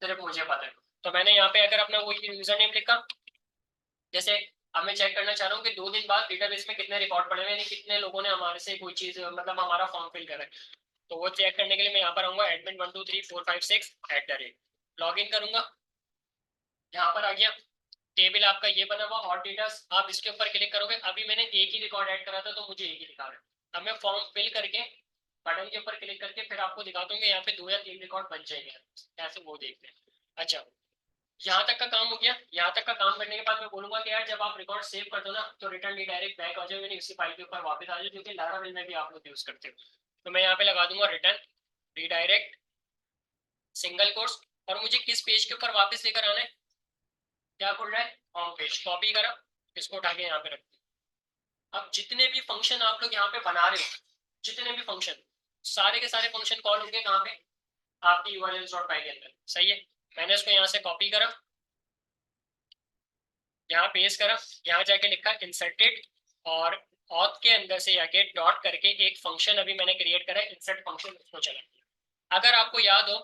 Speaker 1: सिर्फ मुझे पता है। तो मैंने यहाँ पे अगर अपना वो यूजर नेम लिखा, जैसे अब मैं चेक करना चाह रहा हूँ कि 2 दिन बाद डेटाबेस में कितने रिकॉर्ड पड़े हुए, यानी कितने लोगों ने हमारे से कोई चीज मतलब हमारा फॉर्म फिल करा है, तो वो चेक करने के लिए मैं यहाँ पर आऊंगा एडमिन 12345 लॉग इन करूंगा, यहाँ पर आ गया, टेबल आपका ये बना हुआ हॉट डेटा, आप इसके ऊपर क्लिक करोगे, अभी मैंने एक ही रिकॉर्ड ऐड करा था तो मुझे एक ही दिखा रहा है। अब मैं फॉर्म फिल करके बटन के ऊपर क्लिक करके फिर आपको दिखाता हूँ कि यहाँ पे 2 या 3 रिकॉर्ड बन जाएंगे, ऐसे वो देखते हैं। अच्छा यहाँ तक का काम हो गया, यहाँ तक का काम करने के बाद मैं बोलूंगा कि यार जब आप रिकॉर्ड सेव कर दो ना तो रिटर्न डायरेक्ट बैक आ जाओ, यानी उसी फाइल के ऊपर वापस आ जाओ, जो कि लारावेल में भी आप लोग यूज करते हो। तो मैं यहाँ पे लगा दूंगा रिटर्न रीडायरेक्ट सिंगल कोर्स, और मुझे किस पेज के ऊपर वापस लेकर आना है, क्या खुल रहा है, होम पेज, कॉपी करा, इसको उठा के यहाँ पे रख दिया। अब जितने भी फंक्शन आप लोग यहाँ पे बना रहे हो, जितने भी फंक्शन, सारे के सारे फंक्शन कॉल होंगे कहाँ पे, आपकी urls.py के अंदर, सही है। मैंने इसको यहाँ से कॉपी करा, यहाँ पेस्ट करा, यहाँ जाके लिखा इंसर्टेड, और ऑथ के अंदर से जाके डॉट करके एक फंक्शन अभी मैंने क्रिएट करा इंसर्ट फंक्शन, उसको चला दिया। अगर आपको याद हो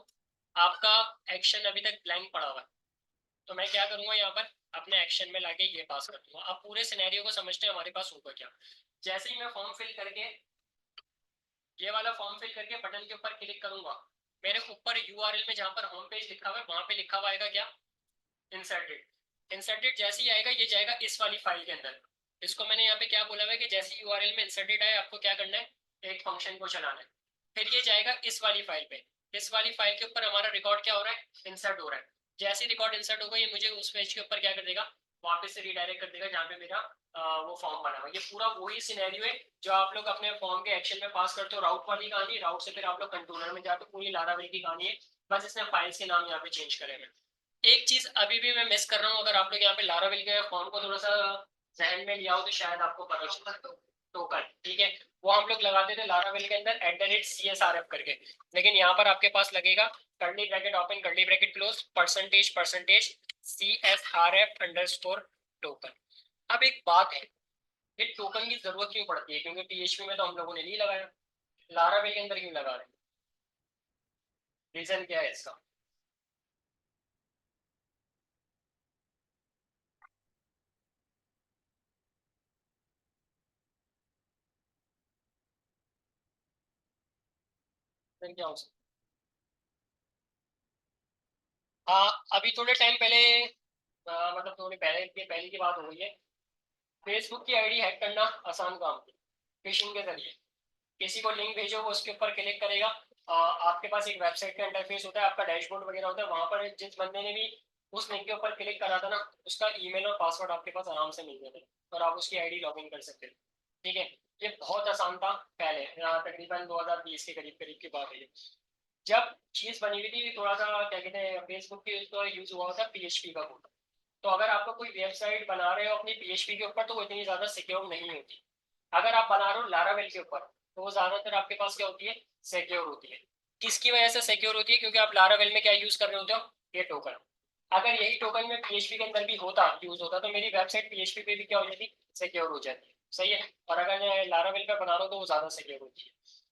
Speaker 1: आपका एक्शन अभी तक ब्लैंक पड़ा हुआ है, तो मैं क्या करूंगा यहाँ पर अपने एक्शन में लाके ये पास कर दूंगा। अब पूरे सिनेरियो को समझते हैं हमारे पास होगा क्या, जैसे ही मैं फॉर्म फिल करके ये वाला फॉर्म फिल करके बटन के ऊपर क्लिक करूंगा, मेरे ऊपर यूआरएल में जहां पर होम पेज लिखा हुआ है वहां पे लिखा हुआ आएगा क्या, इंसर्टेड। इंसर्टेड जैसे ही आएगा ये जाएगा इस वाली फाइल के अंदर, इसको मैंने यहाँ पे क्या बोला हुआ है कि जैसे यूआरएल में इंसर्टेड है आपको क्या करना है, एक फंक्शन को चलाना है, फिर ये जाएगा इस वाली फाइल पे, इस वाली फाइल के ऊपर हमारा रिकॉर्ड क्या हो रहा है, इंसर्ट हो रहा है। जैसे रिकॉर्ड इंसर्ट होगा ये मुझे उस पेज के ऊपर क्या कर देगा, वापस से रिडायरेक्ट कर देगा जहाँ पे मेरा वो फॉर्म बना हुआ है। ये पूरा वही सिनेरियो है जो आप लोग अपने फॉर्म के एक्शन में पास करते हो, राउट वाली कहानी, राउट से फिर आप लोग कंट्रोलर में जाते हो, पूरी लारावेल की कहानी है, बस इसने फाइल्स के नाम यहाँ पे चेंज करे हैं। एक चीज अभी भी मैं मिस कर रहा हूँ, अगर आप लोग यहाँ पे लारावेल के फॉर्म को थोड़ा सा जहन में लिया हो तो शायद आपको पता चला, टोकन, ठीक है, वो हम लोग लगाते थे लारावेल के अंदर @CSRF करके, लेकिन यहाँ पर आपके पास लगेगा curly bracket open curly bracket close percentage CSRF token. अब एक बात है, ये टोकन की जरूरत क्यों पड़ती है, क्योंकि PHP में तो हम लोगों ने नहीं लगाया, लारावेल के अंदर क्यों लगा रहे हैं, रीजन क्या है इसका? फिर क्या हो सकता है? अभी थोड़े टाइम पहले, मतलब थोड़ी पहले की बात हो गई है, फेसबुक की आईडी हैक करना आसान काम है, फिशिंग के जरिए किसी को लिंक भेजो, वो उसके ऊपर क्लिक करेगा, आपके पास एक वेबसाइट का इंटरफेस होता है, आपका डैशबोर्ड वगैरह होता है, वहां पर जिस बंदे ने भी उस लिंक के ऊपर क्लिक करा था ना, उसका ईमेल और पासवर्ड आपके पास आराम से मिल जाता है और आप उसकी आईडी लॉग इन कर सकते हो, ठीक है। ये बहुत आसान था पहले, तकरीबन 2020 के करीब करीब की बात है, जब चीज बनी हुई थी थोड़ा सा क्या कहते हैं, फेसबुक के तो यूज हुआ था PHP का कोड। तो अगर आपको कोई वेबसाइट बना रहे हो अपनी PHP के ऊपर तो वो इतनी ज्यादा सिक्योर नहीं होती, अगर आप बना रहे हो लारावेल के ऊपर तो वो ज्यादातर आपके पास क्या होती है, सिक्योर होती है। किसकी वजह से सिक्योर होती है, क्योंकि आप लारावेल में क्या यूज कर रहे होते हो, ये टोकन। अगर यही टोकन में PHP के अंदर भी होता, यूज होता, तो मेरी वेबसाइट PHP पे भी क्या हो जाती, सिक्योर हो जाती, सही है। और अगर मैं लारावेल पे बना रहा हूँ तो वो ज्यादा सिक्योर होती है।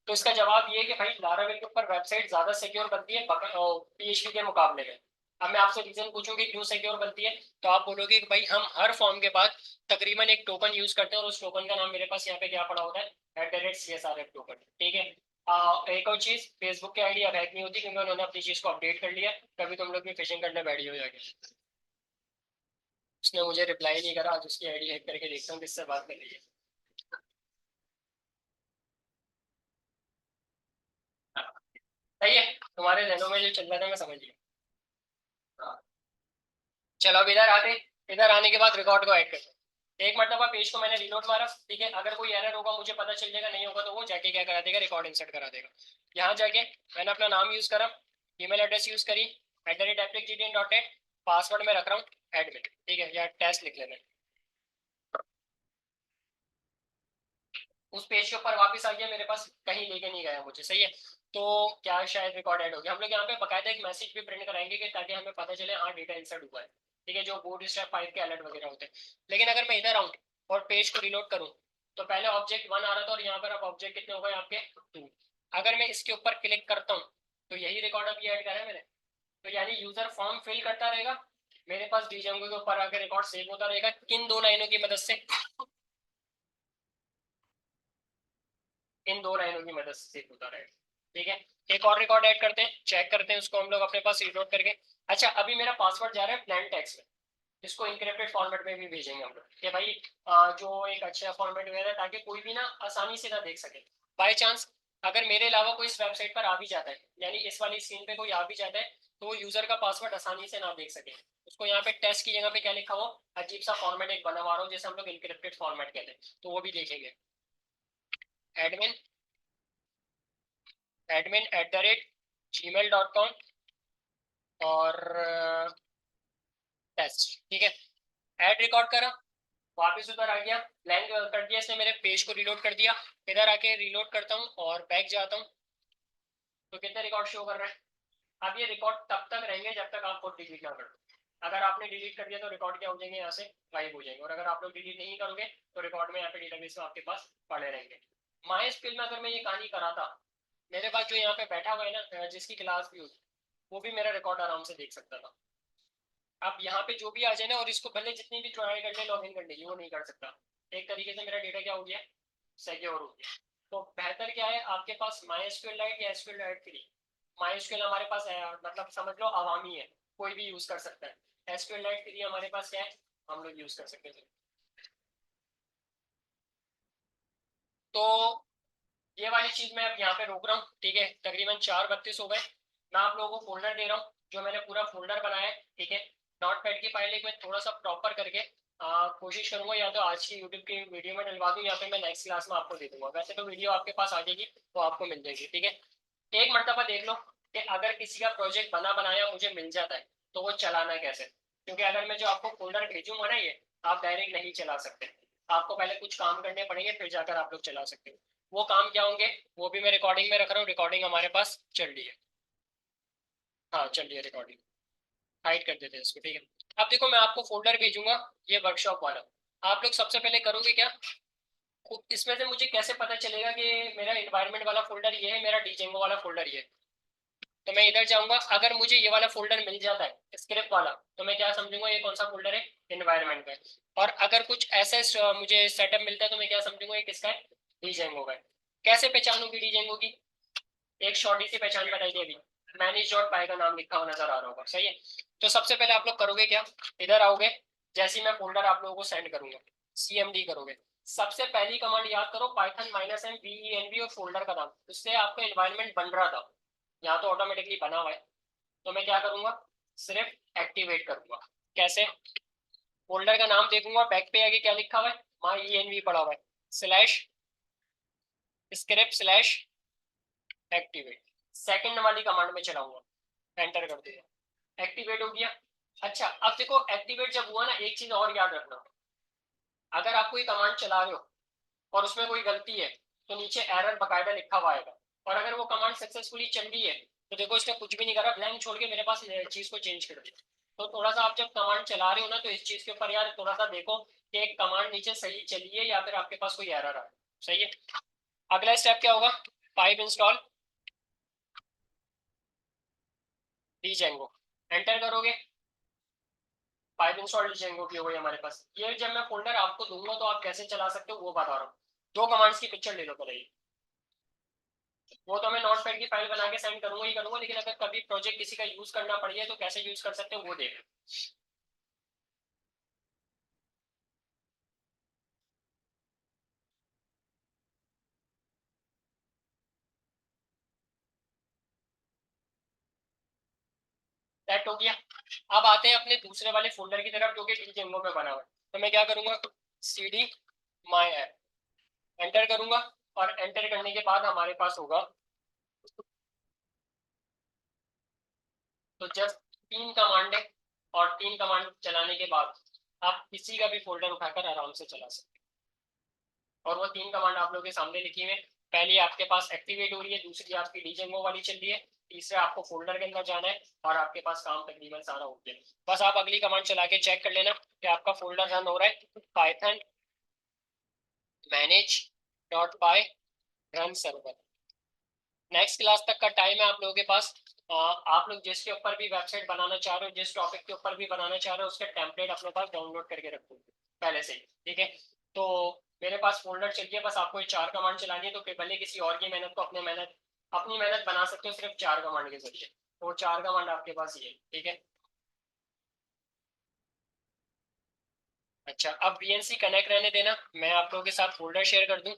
Speaker 1: तो इसका जवाब ये है कि भाई लारावेल के ऊपर वेबसाइट ज्यादा सिक्योर बनती है PHP के मुकाबले में। अब मैं आपसे रीजन पूछूंगी क्यों सिक्योर बनती है, तो आप बोलोगे कि भाई हम हर फॉर्म के बाद तकरीबन एक टोकन यूज करते हैं और उस टोकन का नाम मेरे पास यहाँ पे क्या पड़ा होता है, @CSRF टोकन, ठीक है। एक और चीज, फेसबुक की आईडी अब हैक नहीं होती क्योंकि उन्होंने अपनी चीज को अपडेट कर लिया, कभी तुम लोग भी फिशिंग करने बैठ हो जाके। उसने मुझे रिप्लाई नहीं करा, आज उसकी आईडी हैक करके देखता हूँ किससे बात कर रही है। सही है, तुम्हारे जहनों में जो चल रहा था मैं समझ गया। चलो अब इधर आते, इधर आने के बाद रिकॉर्ड को ऐड करते, एक मतलब पेज को मैंने रीलोड मारा, ठीक है, अगर कोई एरर होगा मुझे पता चल जाएगा, नहीं होगा तो वो जाके क्या करा देगा, रिकॉर्ड इंसर्ट करा देगा। यहाँ जाके मैंने अपना नाम यूज करा, ईमेल एड्रेस यूज करी @applicgtn.net, पासवर्ड में रख रहा हूँ एडमिन, ठीक है, या टेस्ट लिख लेना। उस पेज के ऊपर वापस आ गया मेरे पास, कहीं लेके नहीं गया मुझे, सही है। तो क्या शायद रिकॉर्ड ऐड हो गया, हम लोग यहाँ पे बकायदा एक मैसेज भी प्रिंट कराएंगे कि ताकि हमें पता चले हाँ डेटा इंसर्ट हुआ है, ठीक है, जो बोर्ड स्टेप 5 के अलर्ट वगैरह होते हैं। लेकिन अगर मैं इधर आऊँ और पेज को रिलोड करूँ, तो पहले ऑब्जेक्ट 1 आ रहा था और यहाँ पर अब ऑब्जेक्ट कितने हो गए आपके 2। अगर मैं इसके ऊपर क्लिक करता हूँ तो यही रिकॉर्ड अभी ऐड करा है मैंने, तो यानी यूजर फॉर्म फिल करता रहेगा, मेरे पास डीजेंगो के ऊपर आकर रिकॉर्ड सेव होता रहेगा, किन 2 लाइनों की मदद से, इन 2 लाइनों की मदद से होता रहेगा, ठीक है। एक और रिकॉर्ड ऐड करते हैं, चेक करते हैं उसको हम लोग अपने पास रिलोड करके। अच्छा अभी मेरा पासवर्ड जा रहा है प्लेन टेक्स्ट में, इसको इंक्रिप्टेड फॉर्मेट में भी भेजेंगे हम लोग कि भाई जो एक अच्छा फॉर्मेट में है ताकि कोई भी ना आसानी से ना देख सके। बाय चांस अगर मेरे अलावा कोई इस वेबसाइट पर आ भी जाता है, यानी इस वाली स्क्रीन पे कोई आ भी जाता है, तो वो यूजर का पासवर्ड आसानी से ना देख सके। उसको यहाँ पे टेस्ट की जगह पे क्या लिखा हो, अजीब सा फॉर्मेट एक बनवा रहा हूँ जैसे हम लोग इंक्रिप्टेड फॉर्मेट कहते हैं, तो वो भी देखेंगे। एडमिन admin@gmail.com और टेस्ट, ठीक है। ऐड रिकॉर्ड करा, वापस उधर आ गया, ब्लैंक कर दिया इसने, मेरे पेज को रिलोड कर दिया। इधर आके रिलोड करता हूँ और बैक जाता हूँ, तो कितने रिकॉर्ड शो कर रहा है। अब ये रिकॉर्ड तब तक रहेंगे जब तक आप खुद डिलीट ना करो, अगर आपने डिलीट कर दिया तो रिकॉर्ड क्या हो जाएंगे, यहाँ से गायब हो जाएंगे, और अगर आप लोग डिलीट नहीं करोगे तो रिकॉर्ड में यहाँ पे डेटाबेस में आपके पास पड़े रहेंगे। माइस्क्ल में अगर मैं ये कहानी कराता, मेरे पास जो यहाँ पे बैठा हुआ है ना, जिसकी क्लास भी हुई, वो भी मेरा रिकॉर्ड आराम से देख सकता था। अब यहाँ पे जो भी आ जाए ना, और इसको भले जितनी भी ट्राई कर ले लॉग इन करने की, वो नहीं कर सकता। एक तरीके से मेरा डेटा क्या हो गया, सिक्योर हो गया। तो बेहतर क्या है, आपके पास MySQL लाइट या SQL लाइट 3। MySQL हमारे पास है, मतलब समझ लो अवामी है, कोई भी यूज कर सकता है। SQL लाइट 3 हमारे पास क्या है, हम लोग यूज कर सकते हैं। तो ये वाली चीज मैं अब यहाँ पे रोक रहा हूँ, ठीक है। तकरीबन 4:32 हो गए। मैं आप लोगों को फोल्डर दे रहा हूँ, जो मैंने पूरा फोल्डर बनाया है, ठीक है। नोट पैड की फाइल एक मैं थोड़ा सा प्रॉपर करके कोशिश करूंगा, या तो आज की यूट्यूब की वीडियो में डलवा दूँ, या फिर मैं नेक्स्ट क्लास में आपको दे दूंगा। वैसे तो वीडियो आपके पास आ जाएगी, तो आपको मिल जाएगी, ठीक है। एक मरतबा देख लो कि अगर किसी का प्रोजेक्ट बना बनाया मुझे मिल जाता है तो वो चलाना कैसे, क्योंकि अगर मैं जो आपको फोल्डर भेजूंगा ना, ये आप डायरेक्ट नहीं चला सकते। आपको पहले कुछ काम करने पड़ेंगे, फिर जाकर आप लोग चला सकते हो। वो काम क्या होंगे वो भी मैं रिकॉर्डिंग में रख रहा हूँ, रिकॉर्डिंग हमारे पास चल रही है। हाँ चल रही है रिकॉर्डिंग। हाइड कर देते हैं इसको, ठीक है। अब देखो मैं आपको फोल्डर भेजूंगा, ये वर्कशॉप वाला। आप लोग सबसे पहले करोगे क्या, इसमें से मुझे कैसे पता चलेगा कि मेरा इन्वायरमेंट वाला फोल्डर ये है, मेरा डीजेंगो वाला फोल्डर ये है। तो मैं इधर जाऊंगा, अगर मुझे ये वाला फोल्डर मिल जाता है स्क्रिप्ट वाला, तो मैं क्या समझूंगा ये कौन सा फोल्डर है, इन्वायरमेंट का है। और अगर कुछ ऐसा मुझे सेटअप मिलता है तो मैं क्या समझूंगा ये किसका है, डीजेंगो का है। कैसे पहचानूंगी डीजेंगो की, एक शॉर्टी सी पहचान बताई थी अभी, मैनेज डॉट पाई का नाम लिखा हुआ नजर आ रहा होगा, सही है। तो सबसे पहले आप लोग करोगे क्या, इधर आओगे, जैसे ही मैं फोल्डर आप लोगों को सेंड करूंगा, CMD करोगे। सबसे पहली कमांड याद करो, पाइथन -m venv और फोल्डर का नाम, उससे आपका एनवायरनमेंट बन रहा था, यहाँ तो ऑटोमेटिकली बना हुआ है। तो मैं क्या करूंगा, सिर्फ एक्टिवेट करूंगा। कैसे, फोल्डर का नाम देखूंगा, बैक पे आगे क्या लिखा हुआ है, माई env पड़ा हुआ है, slash script slash activate, second वाली कमांड में चलाऊंगा, एंटर कर दूंगा, एक्टिवेट हो गया। अच्छा अब देखो एक्टिवेट जब हुआ ना, एक चीज और याद रखना, अगर आप कोई कमांड चला रहे हो और उसमें कोई गलती है तो नीचे एरर बकायदा लिखा हुआ आएगा। और अगर वो कमांड सक्सेसफुली चल रही है तो देखो इसने कुछ भी नहीं करा, ब्लैंक छोड़ के मेरे पास चीज को चेंज कर दिया। तो थोड़ा सा आप जब कमांड चला रहे हो ना, तो इस चीज के ऊपर यार थोड़ा सा देखो कि एक कमांड नीचे सही चली है या फिर आपके पास कोई एरर आ, सही है। अगला स्टेप क्या होगा, पाइप इंस्टॉल डीजेंगो, एंटर करोगे, पाइप इंस्टॉल डीजेंगो की हो गई हमारे पास। ये जब मैं फोल्डर आपको दूंगा तो आप कैसे चला सकते हो वो बता रहा हूँ। दो कमांड्स की पिक्चर ले लो पहले ही। वो तो मैं नोटपैड की फाइल बना के सेंड करूंगा ही करूंगा, लेकिन अगर कभी प्रोजेक्ट किसी का यूज करना पड़ जाए तो कैसे यूज कर सकते हैं वो देख। सेट हो गया। अब आते हैं अपने दूसरे वाले फोल्डर की तरफ जो कि डीजेंगो में बना हुआ है। तो मैं क्या करूंगा, CD माई ऐप, एंटर करूंगा। और एंटर करने के बाद हमारे पास होगा, तो जस्ट 3 कमांड है, और 3 कमांड चलाने के बाद आप किसी का भी फोल्डर उठाकर आराम से चला सकते हैं। और वो 3 कमांड आप लोगों के सामने लिखी हुई है। पहली आपके पास एक्टिवेट हो रही है, दूसरी आपकी डीजेंगो वाली चल रही है, तीसरा आपको फोल्डर के अंदर जाना है, और आपके पास काम तकरीबन सारा हो गया। बस आप अगली कमांड चला के चेक कर लेना कि आपका फोल्डर रन हो रहा है, पाइथन मैनेज डॉट पाई रन सर्वर। नेक्स्ट क्लास तक का टाइम है आप लोगों के पास। आप लोग जिसके ऊपर भी वेबसाइट बनाना चाह रहे हो, जिस टॉपिक के ऊपर भी बनाना चाह रहे हो, उसके टेम्पलेट अपने पास डाउनलोड करके रखो पहले से ही, ठीक है। तो मेरे पास फोल्डर चाहिए, बस आपको ये 4 कमांड चलानी है, तो फिर भले किसी और की मेहनत को अपनी मेहनत बना सकते हो सिर्फ 4 कमांड के जरिए। तो 4 कमांड आपके पास ये, ठीक है। अच्छा अब VNC कनेक्ट रहने देना, मैं आप लोगों के साथ फोल्डर शेयर कर दूं।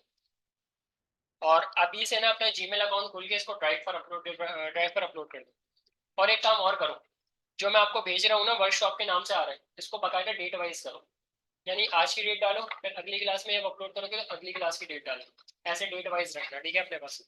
Speaker 1: और अभी से ना अपना जीमेल अकाउंट खोल के इसको ड्राइव पर अपलोड कर दो। और एक काम और करो, जो मैं आपको भेज रहा हूँ ना वर्कशॉप के नाम से आ रहा है, इसको बकायदा डेट वाइज करो। यानी आज की डेट डालो, फिर अगली क्लास में जब अपलोड करोगे तो अगली क्लास की डेट डालो, ऐसे डेट वाइज रखना, ठीक है अपने पास।